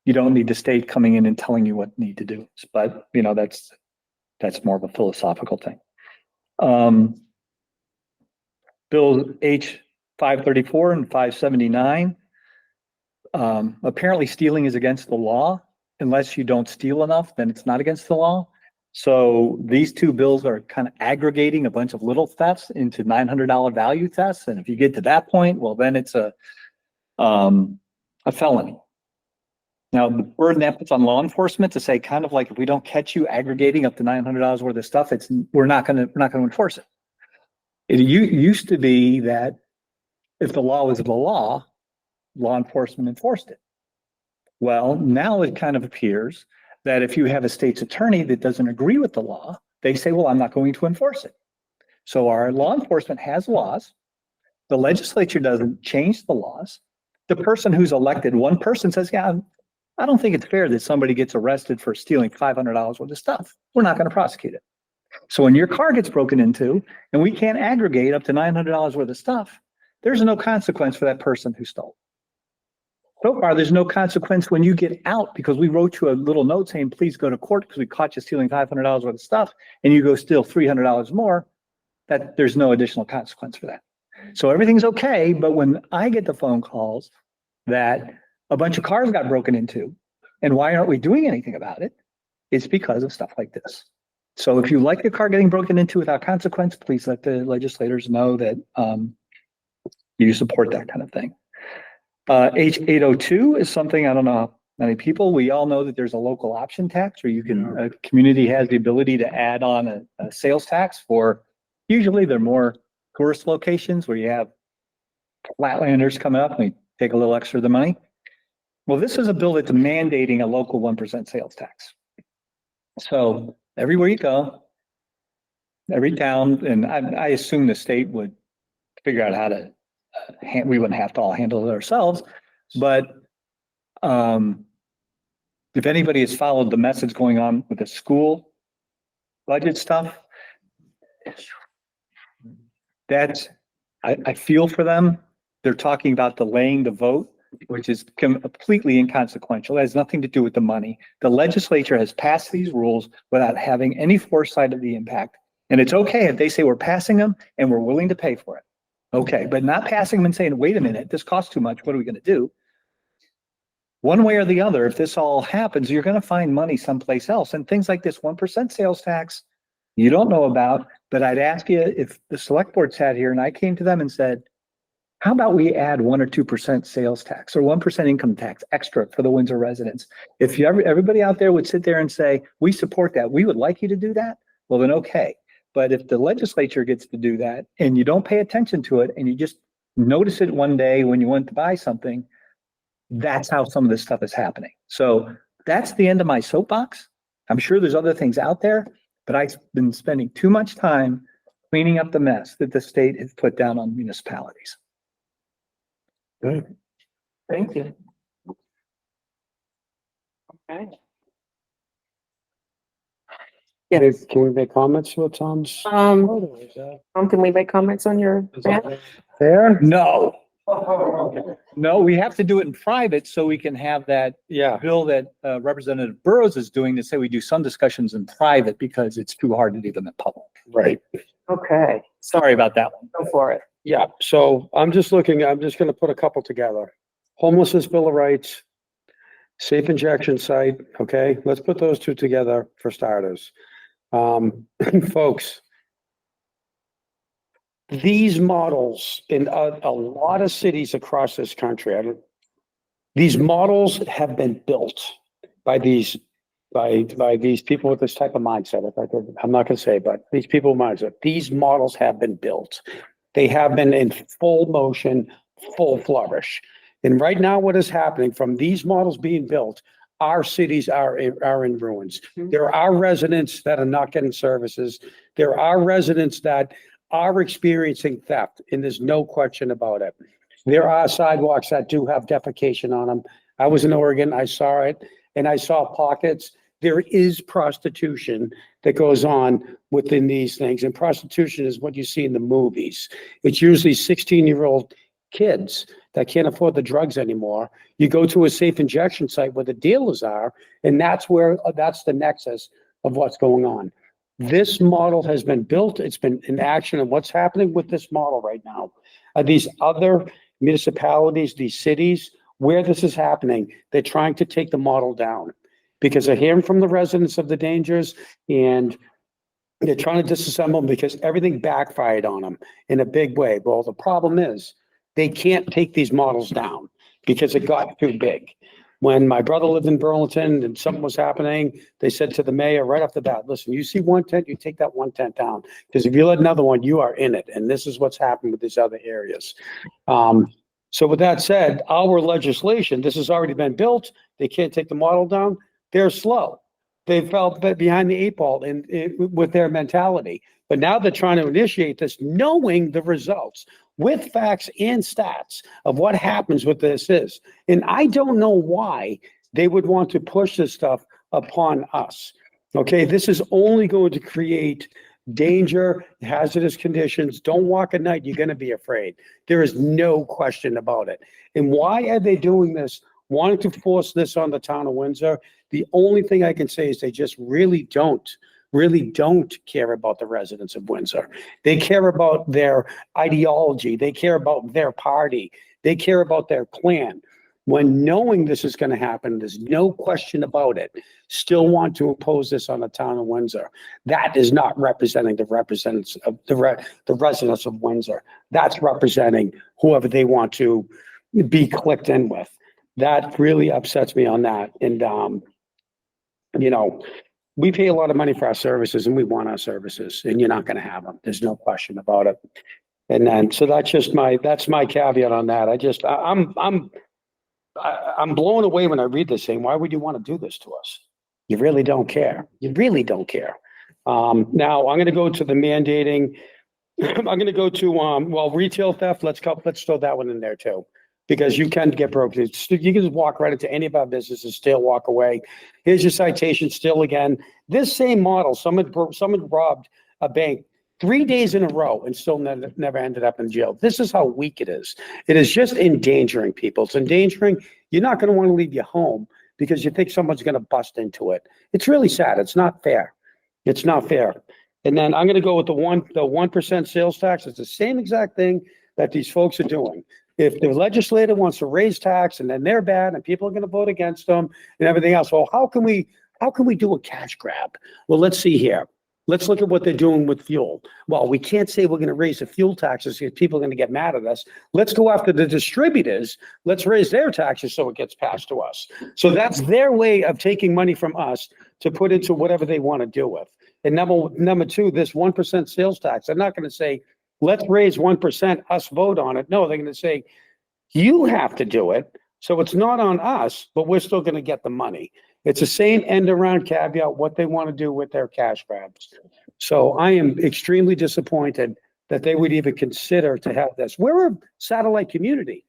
You don't need the state coming in and telling you what need to do, but you know, that's more of a philosophical thing. Bill H 534 and 579. Apparently stealing is against the law. Unless you don't steal enough, then it's not against the law. So these two bills are kind of aggregating a bunch of little thefts into $900 value thefts. And if you get to that point, well, then it's a felony. Now, the burden that puts on law enforcement to say kind of like, if we don't catch you aggregating up to $900 worth of stuff, we're not going to enforce it. It used to be that if the law was the law enforcement enforced it. Well, now it kind of appears that if you have a state's attorney that doesn't agree with the law, they say, well, I'm not going to enforce it. So our law enforcement has laws. The legislature doesn't change the laws. The person who's elected, one person says, yeah, I don't think it's fair that somebody gets arrested for stealing $500 worth of stuff. We're not going to prosecute it. So when your car gets broken into and we can't aggregate up to $900 worth of stuff, there's no consequence for that person who stole. So far, there's no consequence when you get out because we wrote you a little note saying, please go to court because we caught you stealing $500 worth of stuff and you go steal $300 more, that there's no additional consequence for that. So everything's okay. But when I get the phone calls that a bunch of cars got broken into and why aren't we doing anything about it? It's because of stuff like this. So if you like your car getting broken into without consequence, please let the legislators know that you support that kind of thing. H 802 is something, I don't know how many people, we all know that there's a local option tax where you can, a community has the ability to add on a sales tax for, usually they're more tourist locations where you have flatlanders coming up and they take a little extra of the money. Well, this is a bill that's mandating a local 1% sales tax. So everywhere you go, every town, and I assume the state would figure out how to, we wouldn't have to all handle it ourselves, but if anybody has followed the message going on with the school budget stuff, that's, I feel for them. They're talking about delaying the vote, which is completely inconsequential. It has nothing to do with the money. The legislature has passed these rules without having any foresight of the impact. And it's okay if they say we're passing them and we're willing to pay for it. Okay, but not passing them and saying, wait a minute, this costs too much. What are we going to do? One way or the other, if this all happens, you're going to find money someplace else. And things like this 1% sales tax, you don't know about, but I'd ask you if the select board sat here and I came to them and said, how about we add 1 or 2% sales tax or 1% income tax extra for the Windsor residents? If everybody out there would sit there and say, we support that, we would like you to do that, well then okay. But if the legislature gets to do that and you don't pay attention to it and you just notice it one day when you went to buy something, that's how some of this stuff is happening. So that's the end of my soapbox. I'm sure there's other things out there, but I've been spending too much time cleaning up the mess that the state has put down on municipalities. Good. Thank you. Okay. Yes. Can we make comments to Tom's? Can we make comments on your? There? No. No, we have to do it in private so we can have that Yeah. bill that Representative Burrows is doing to say we do some discussions in private because it's too hard to do them in public. Right. Okay, Sorry about that one. go for it. Yeah, so I'm just gonna put a couple together. Homelessness Bill of Rights, safe injection site, okay? Let's put those two together for starters. Folks, these models in a lot of cities across this country, these models have been built by these people with this type of mindset. I'm not gonna say, but these people with mindset, these models have been built. They have been in full motion, full flourish. And right now, what is happening from these models being built, our cities are in ruins. There are residents that are not getting services. There are residents that are experiencing theft, and there's no question about it. There are sidewalks that do have defecation on them. I was in Oregon, I saw it, and I saw pockets. There is prostitution that goes on within these things. And prostitution is what you see in the movies. It's usually 16-year-old kids that can't afford the drugs anymore. You go to a safe injection site where the dealers are, and that's the nexus of what's going on. This model has been built, it's been in action, and what's happening with this model right now are these other municipalities, these cities, where this is happening, they're trying to take the model down because they're hearing from the residents of the dangers, and they're trying to disassemble them because everything backfired on them in a big way. Well, the problem is they can't take these models down because it got too big. When my brother lived in Burlington and something was happening, they said to the mayor right off the bat, listen, you see one tent, you take that one tent down. Because if you let another one, you are in it. And this is what's happened with these other areas. So with that said, our legislation, this has already been built. They can't take the model down. They're slow. They fell behind the 8 ball with their mentality. But now they're trying to initiate this, knowing the results with facts and stats of what happens with this is. And I don't know why they would want to push this stuff upon us. Okay, this is only going to create danger, hazardous conditions. Don't walk at night, you're going to be afraid. There is no question about it. And why are they doing this, wanting to force this on the town of Windsor? The only thing I can say is they just really don't care about the residents of Windsor. They care about their ideology. They care about their party. They care about their clan. When knowing this is going to happen, there's no question about it, still want to impose this on the town of Windsor. That is not representing the residents of the residents of Windsor. That's representing whoever they want to be clicked in with. That really upsets me on that. And, we pay a lot of money for our services and we want our services, and you're not going to have them. There's no question about it. And then, so that's my caveat on that. I'm blown away when I read this saying, why would you want to do this to us? You really don't care. You really don't care. Now I'm going to go to the mandating. I'm going to go to, retail theft. Let's throw that one in there too, because you can get broke. You can just walk right into any of our businesses, still walk away. Here's your citation still again. This same model, someone robbed a bank 3 days in a row and still never ended up in jail. This is how weak it is. It is just endangering people. It's endangering. You're not going to want to leave your home because you think someone's going to bust into it. It's really sad. It's not fair. It's not fair. And then I'm going to go with the 1% sales tax. It's the same exact thing that these folks are doing. If the legislator wants to raise tax and then they're bad and people are going to vote against them and everything else, well, how can we do a cash grab? Well, let's see here. Let's look at what they're doing with fuel. Well, we can't say we're going to raise the fuel taxes because people are going to get mad at us. Let's go after the distributors. Let's raise their taxes so it gets passed to us. So that's their way of taking money from us to put into whatever they want to do with. And number two, this 1% sales tax, they're not going to say, let's raise 1%, us vote on it. No, they're going to say, you have to do it. So it's not on us, but we're still going to get the money. It's the same end around caveat, what they want to do with their cash grabs. So I am extremely disappointed that they would even consider to have this. We're a satellite community.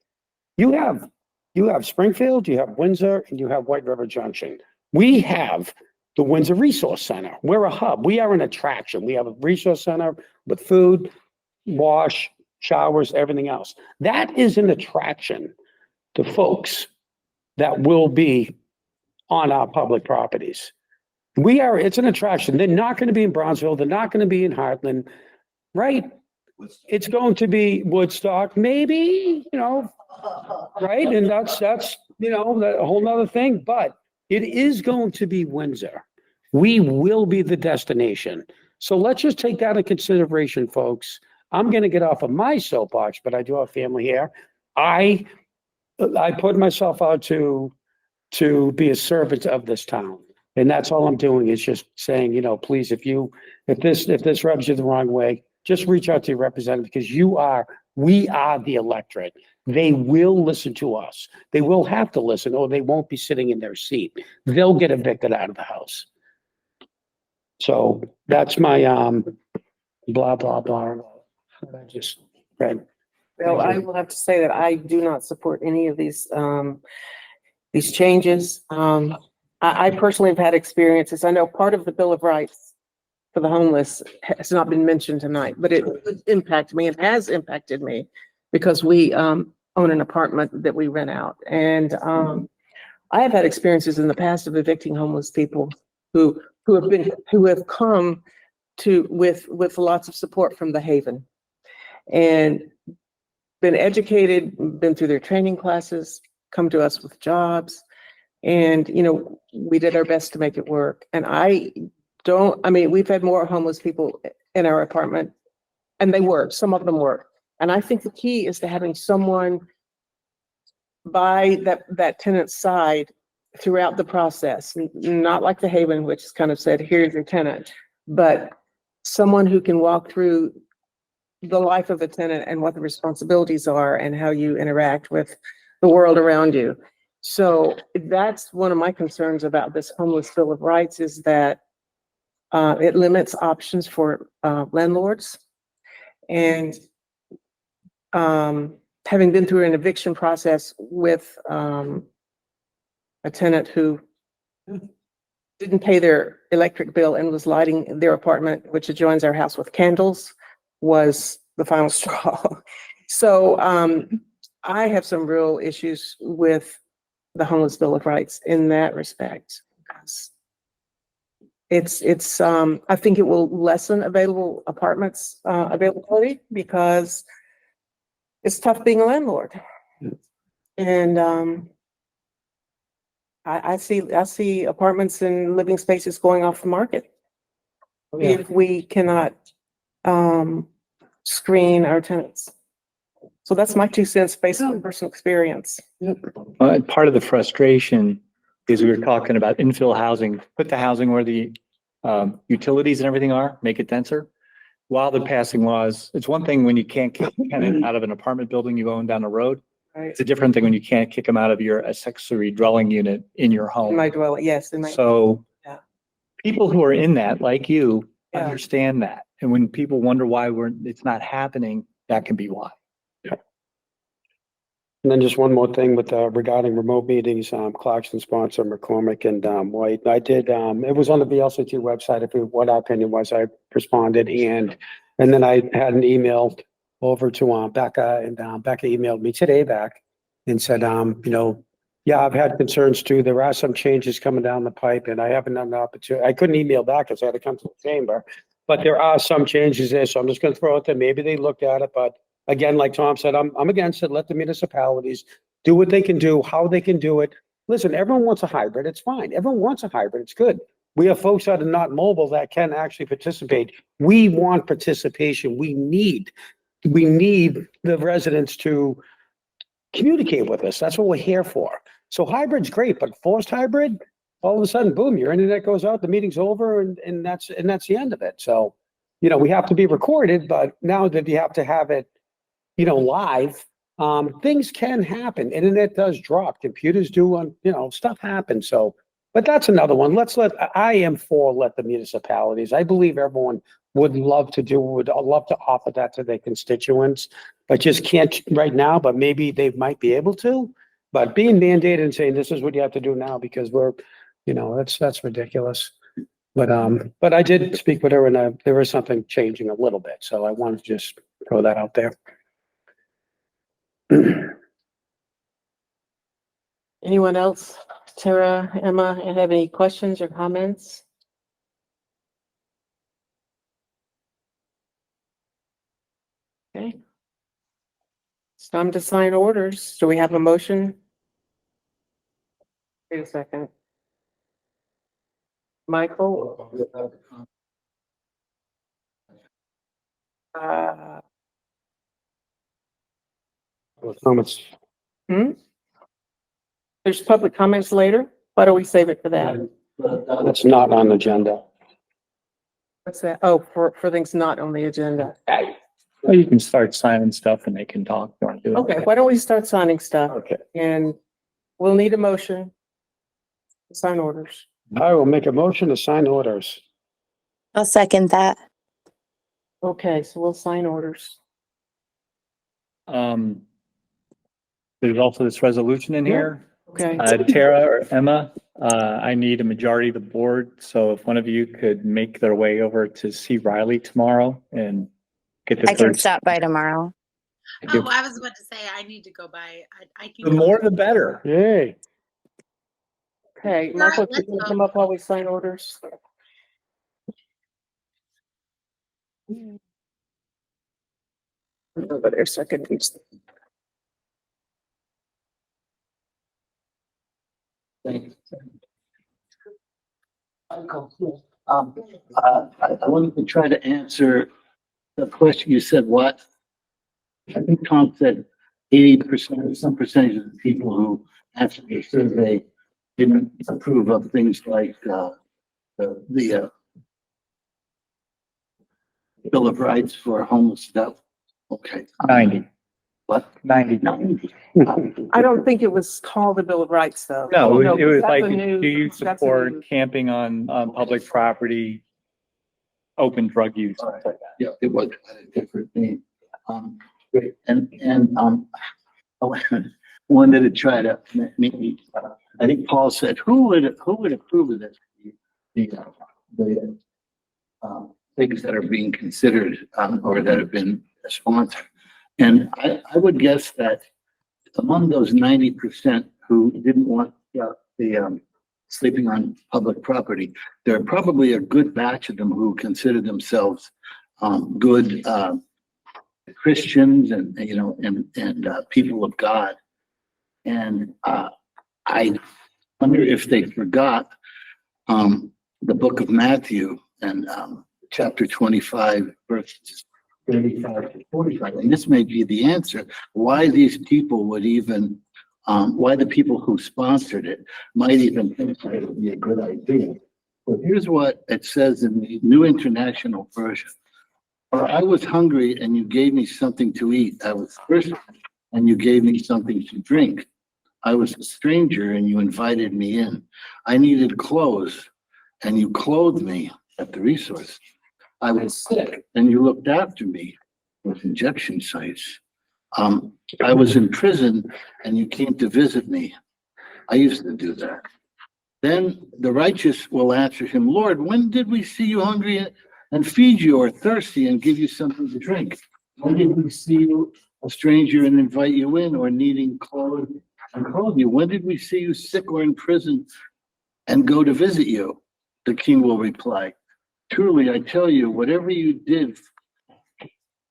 You have Springfield, you have Windsor, and you have White River Junction. We have the Windsor Resource Center. We're a hub. We are an attraction. We have a resource center with food, wash, showers, everything else. That is an attraction to folks that will be on our public properties. It's an attraction. They're not going to be in Brownsville. They're not going to be in Heartland, right? It's going to be Woodstock, maybe, right? And that's a whole nother thing, but it is going to be Windsor. We will be the destination. So let's just take that into consideration, folks. I'm going to get off of my soapbox, but I do have family here. I put myself out to be a servant of this town. And that's all I'm doing is just saying, please, if this rubs you the wrong way, just reach out to your representative because we are the electorate. They will listen to us. They will have to listen or they won't be sitting in their seat. They'll get evicted out of the house. So that's my, blah, blah, blah. I just read. Well, I will have to say that I do not support any of these changes. I personally have had experiences. I know part of the Bill of Rights for the homeless has not been mentioned tonight, but it would impact me. It has impacted me because we, own an apartment that we rent out. And, I have had experiences in the past of evicting homeless people who have come with lots of support from the Haven and been educated, been through their training classes, come to us with jobs. And, we did our best to make it work. And we've had more homeless people in our apartment and some of them work. And I think the key is to having someone by that tenant's side throughout the process, not like the Haven, which is kind of said, here's your tenant, but someone who can walk through the life of a tenant and what the responsibilities are and how you interact with the world around you. So that's one of my concerns about this homeless bill of rights is that it limits options for landlords. And having been through an eviction process with a tenant who didn't pay their electric bill and was lighting their apartment, which adjoins our house, with candles, was the final straw. So I have some real issues with the homeless bill of rights in that respect. It's I think it will lessen available apartments availability because it's tough being a landlord. And I see apartments and living spaces going off the market if we cannot screen our tenants. So that's my 2 cents based on personal experience. Part of the frustration is we were talking about infill housing, put the housing where the utilities and everything are, make it denser. While they're passing laws, it's one thing when you can't kick a tenant out of an apartment building you own down the road. Right. It's a different thing when you can't kick them out of your accessory dwelling unit in your In home. my dwelling, yes. So Yeah. people who are in that, like you, Yeah. understand that. And when people wonder why it's not happening, that can be why. And then just one more thing with, regarding remote meetings, Clarkson sponsor McCormick and, White. I did, it was on the VLCT website, what our opinion was, I responded, and then I had an email over to, Becca, and, Becca emailed me today back and said, yeah, I've had concerns too. There are some changes coming down the pipe and I haven't had an opportunity. I couldn't email back because I had to come to the chamber, but there are some changes there. So I'm just going to throw it there. Maybe they looked at it, but again, like Tom said, I'm against it. Let the municipalities do what they can do, how they can do it. Listen, everyone wants a hybrid. It's fine. Everyone wants a hybrid. It's good. We have folks that are not mobile that can actually participate. We want participation. We need the residents to communicate with us. That's what we're here for. So hybrid's great, but forced hybrid, all of a sudden, boom, your internet goes out, the meeting's over, and that's the end of it. So, we have to be recorded, but now that you have to have it, live, things can happen. Internet does drop, computers do, stuff happens. So, but that's another one. I am for let the municipalities. I believe everyone would love to offer that to their constituents, but just can't right now, but maybe they might be able to. But being mandated and saying this is what you have to do now because we're, that's ridiculous. But I did speak with her and there is something changing a little bit. So I wanted to just throw that out there. Anyone else? Tara, Emma, have any questions or comments? Okay. It's time to sign orders. Do we have a motion? Wait a second. Michael? Comments. There's public comments later. Why don't we save it for that? That's not on the agenda. What's that? Oh, for things not on the agenda. Well, you can start signing stuff and they can talk. If you want to do it. Okay, why don't we start signing stuff? Okay. And we'll need a motion to sign orders. I will make a motion to sign orders. I'll second that. Okay, so we'll sign orders. There's also this resolution in here. Okay. Tara or Emma, I need a majority of the board, so if one of you could make their way over to see Riley tomorrow and get the I can third. stop by tomorrow. Thank you. Oh, I was about to say, I need to go by. I can. The go. more the better. Yay. Okay, All Michael, right, can you let's come up while we sign orders? Over there, so I can reach. Thanks. I wanted to try to answer the question. You said what? I think Tom said 80% or some percentage of the people who answered the survey didn't approve of things like, the Bill of Rights for homeless stuff. Okay. 90. What? 90. 90. I don't think it was called the Bill of Rights, though. No, it was that's like, a new- do you that's a support new- camping on public property, open drug use? All right. Yeah, it was a different name. Great. I wanted to try to maybe, I think Paul said, who would approve of this? The things that are being considered, or that have been sponsored. And I would guess that among those 90% who didn't want the sleeping on public property, there are probably a good batch of them who consider themselves good Christians and, you know, and people of God. And I wonder if they forgot the book of Matthew and chapter 25, verses 35 to 45. And this may be the answer why these people would even, why the people who sponsored it might even think that it would be a good idea. But here's what it says in the New International Version. "For I was hungry and you gave me something to eat. I was thirsty and you gave me something to drink. I was a stranger and you invited me in. I needed clothes and you clothed me," at the resource. "I was sick and you looked after me," with injection sites. "I was in prison and you came to visit me." I used to do that. "Then the righteous will answer him, 'Lord, when did we see you hungry and feed you, or thirsty and give you something to drink? When did we see you a stranger and invite you in, or needing clothes and clothe you? When did we see you sick or in prison and go to visit you?' The king will reply, 'Truly, I tell you, whatever you did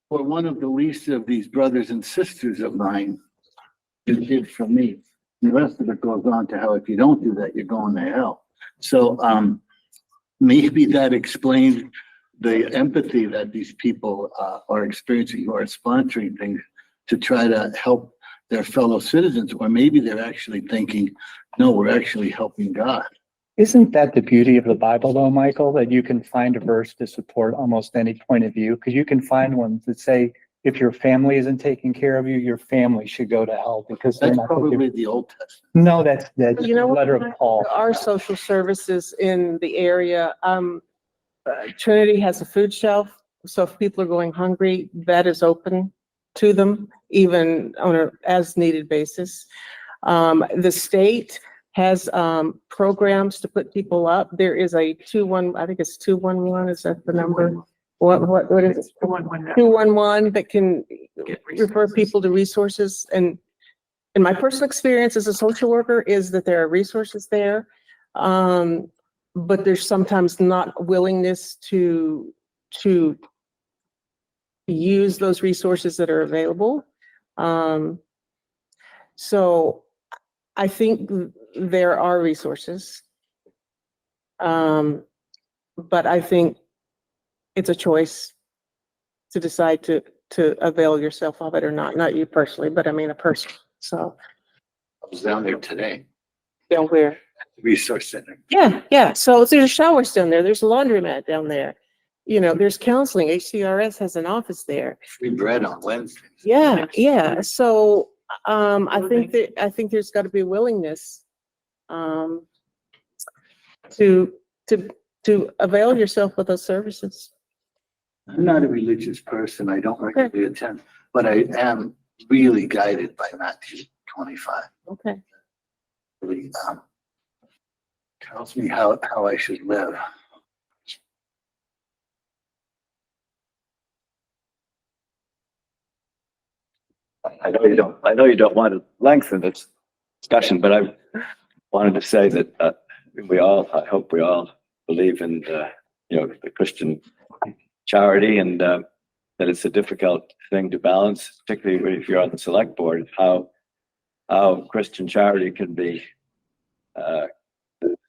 for one of the least of these brothers and sisters of mine, you did for me.'" And the rest of it goes on to how if you don't do that, you're going to hell. So maybe that explains the empathy that these people are experiencing who are sponsoring things to try to help their fellow citizens, or maybe they're actually thinking, no, we're actually helping God. Isn't that the beauty of the Bible though, Michael, that you can find a verse to support almost any point of view? Because you can find ones that say, if your family isn't taking care of you, your family should go to hell because they're That's not. taking- probably the Old Testament. No, that's the You know what? letter of Paul. Our social services in the area, Trinity has a food shelf, so if people are going hungry, that is open to them, even on a as-needed basis. The state has programs to put people up. There is a 211, is that the number? What is it? 211 that can refer people to resources. And my personal experience as a social worker is that there are resources there. But there's sometimes not willingness to use those resources that are available. So I think there are resources. But I think it's a choice to decide to avail yourself of it or not you personally, but I mean a person. So I was down there today, down where? Resource Center. Yeah. So there's showers down there. There's a laundromat down there. You know, there's counseling. HCRS has an office there. Free bread on Wednesday. Yeah. So, I think there's got to be willingness, to avail yourself of those services. I'm not a religious person. I don't regularly attend, but I am really guided by Matthew 25. Okay. Really, tells me how I should live. I know you don't want to lengthen this discussion, but I wanted to say that, I hope we all believe in, the Christian charity, and, that it's a difficult thing to balance, particularly if you're on the select board, how Christian charity can be,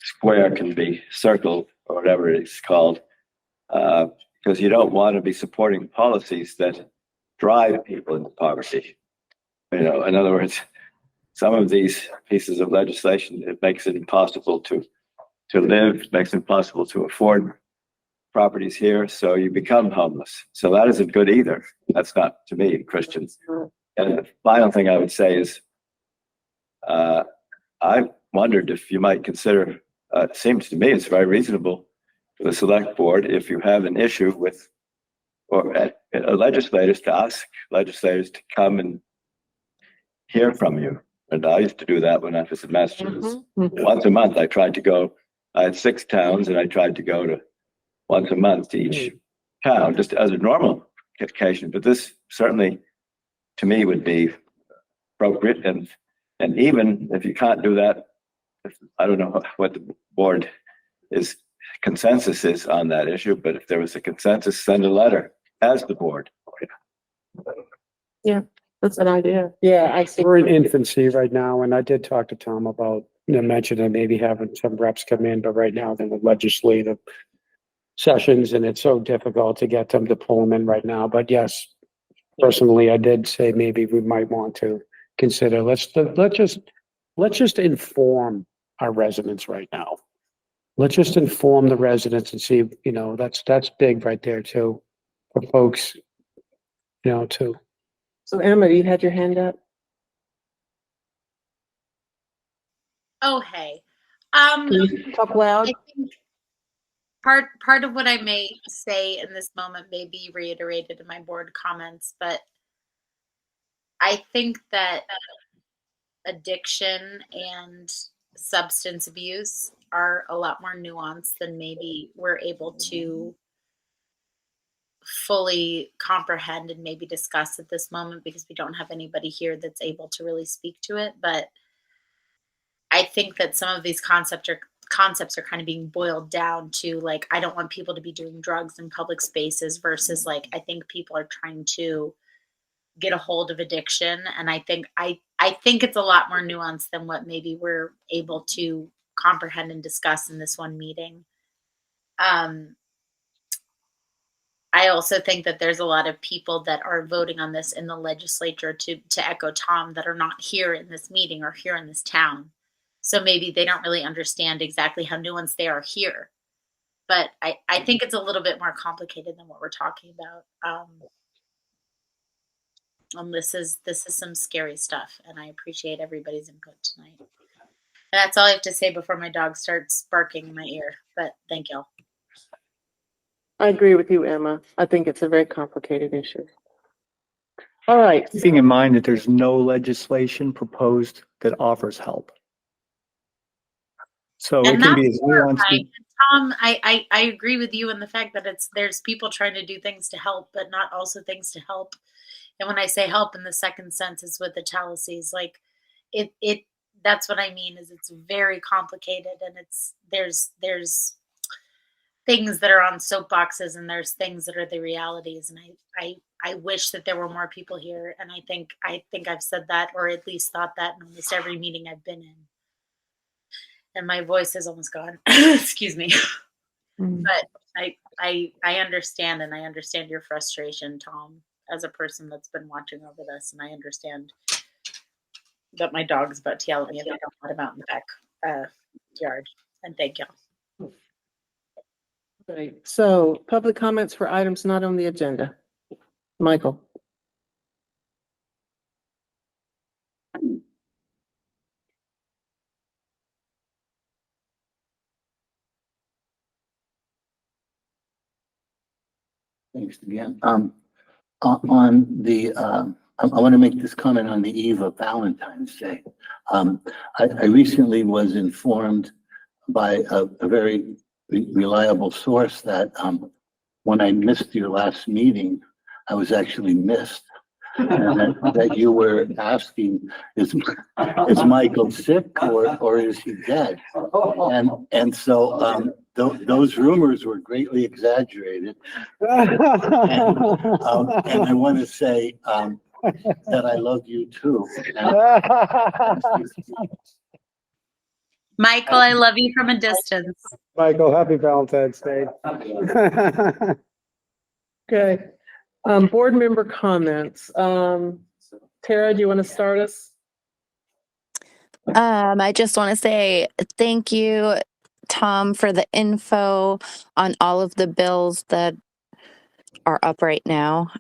square can be circled, or whatever it's called, because you don't want to be supporting policies that drive people into poverty. In other words, some of these pieces of legislation, it makes it impossible to live, makes it impossible to afford properties here, so you become homeless. So that isn't good either. That's not, to me, Christian. And the final thing I would say is, I wondered if you might consider, it seems to me it's very reasonable for the select board, if you have an issue with, or legislators, to ask legislators to come and hear from you. And I used to do that when I was in Massachusetts. Once a month, I tried to go, I had 6 towns, and I tried to go to once a month to each town, just as a normal occasion. But this certainly, to me, would be appropriate. And even if you can't do that, I don't know what the board consensus is on that issue, but if there was a consensus, send a letter as the board. That's an idea. Yeah, I see. We're in infancy right now, and I did talk to Tom about, mentioning maybe having some reps come in, but right now they're in the legislative sessions, and it's so difficult to get them to pull them in right now. But yes, personally, I did say maybe we might want to consider, let's just inform our residents right now. Let's just inform the residents and see, that's big right there too, for folks, too. So Emma, you had your hand up? Oh, hey. Can you talk loud? I think part of what I may say in this moment may be reiterated in my board comments, but I think that addiction and substance abuse are a lot more nuanced than maybe we're able to fully comprehend and maybe discuss at this moment, because we don't have anybody here that's able to really speak to it. But I think that some of these concepts are kind of being boiled down to, like, I don't want people to be doing drugs in public spaces, versus, like, I think people are trying to get a hold of addiction. And I think it's a lot more nuanced than what maybe we're able to comprehend and discuss in this one meeting. I also think that there's a lot of people that are voting on this in the legislature, to echo Tom, that are not here in this meeting or here in this town. So maybe they don't really understand exactly how nuanced they are here. But I think it's a little bit more complicated than what we're talking about. And this is some scary stuff, and I appreciate everybody's input tonight. And that's all I have to say before my dog starts barking in my ear. But thank y'all. I agree with you, Emma. I think it's a very complicated issue. All right. Keeping in mind that there's no legislation proposed that offers help. So it can be as nuanced. Tom, I agree with you in the fact that there's people trying to do things to help, but not also things to help. And when I say help in the second sense, it's with the Chalices. Like that's what I mean, is it's very complicated, and there's things that are on soapboxes, and there's things that are the realities. And I wish that there were more people here. And I think I've said that, or at least thought that, in almost every meeting I've been in. And my voice is almost gone. Excuse me. But I understand, and I understand your frustration, Tom, as a person that's been watching over this. And I understand that my dog's about to yell at me if I don't let him out in the back yard. And thank y'all. Right. So public comments for items not on the agenda. Michael. Thanks again. On the, I want to make this comment on the eve of Valentine's Day. I recently was informed by a very reliable source that, when I missed your last meeting, I was actually missed. And that you were asking, is Michael sick or is he dead? And so, those rumors were greatly exaggerated. And I want to say, that I love you too. Michael, I love you from a distance. Michael, happy Valentine's Day. Okay. Board member comments. Tara, do you want to start us? I just want to say thank you, Tom, for the info on all of the bills that are up right now.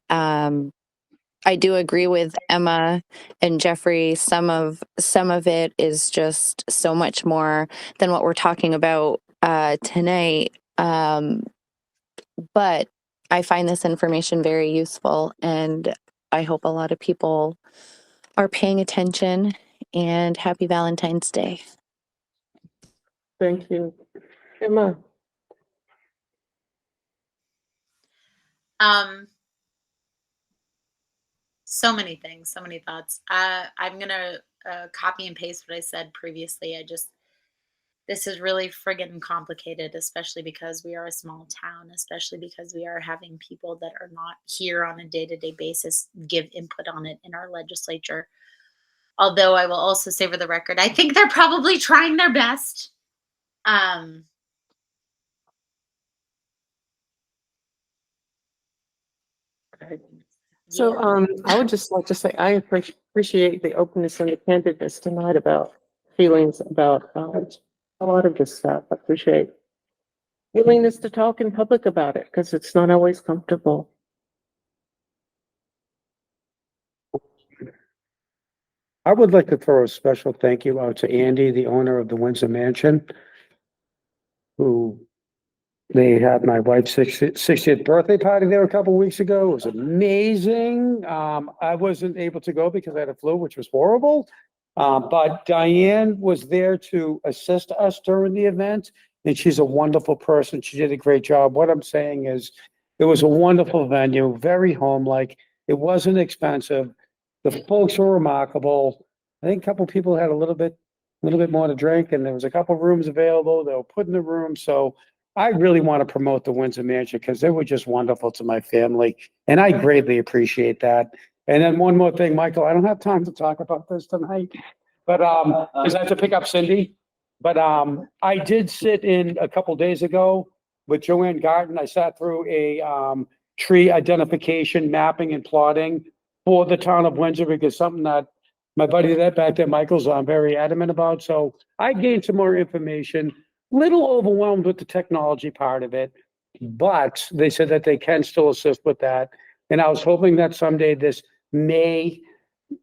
I do agree with Emma and Jeffrey. Some of it is just so much more than what we're talking about tonight. But I find this information very useful, and I hope a lot of people are paying attention. And happy Valentine's Day. Thank you. Emma? So many things, so many thoughts. I'm gonna copy and paste what I said previously. This is really friggin' complicated, especially because we are a small town, especially because we are having people that are not here on a day-to-day basis give input on it in our legislature. Although I will also say for the record, I think they're probably trying their best. So, Yeah. I would just like to say, I appreciate the openness and the candidness tonight about feelings about, a lot of this stuff. I appreciate willingness to talk in public about it, because it's not always comfortable. I would like to throw a special thank you out to Andy, the owner of the Windsor Mansion, who they had my wife's 60th birthday party there a couple weeks ago. It was amazing. I wasn't able to go because I had a flu, which was horrible. But Diane was there to assist us during the event, and she's a wonderful person. She did a great job. What I'm saying is, it was a wonderful venue, very home-like. It wasn't expensive. The folks were remarkable. I think a couple people had a little bit more to drink, and there was a couple rooms available. They were put in the room. So I really want to promote the Windsor Mansion because they were just wonderful to my family, and I greatly appreciate that. And then one more thing, Michael, I don't have time to talk about this tonight, but because I have to pick up Cindy. But I did sit in a couple days ago with Joanne Garten. I sat through a tree identification, mapping, and plotting for the town of Windsor, because something that my buddy that back there, Michael's, very adamant about. So I gained some more information, little overwhelmed with the technology part of it, but they said that they can still assist with that. And I was hoping that someday this may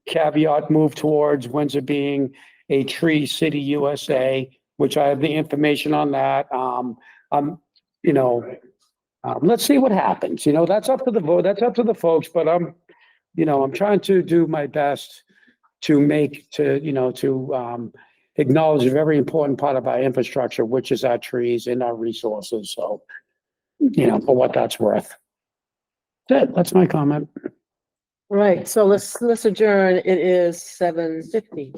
caveat move towards Windsor being a Tree City USA, which I have the information on that. Let's see what happens. That's up to the vote. That's up to the folks, but I'm trying to do my best to acknowledge a very important part of our infrastructure, which is our trees and our resources. So, for what that's worth. That's my comment. Right, so let's adjourn. It is 7:50.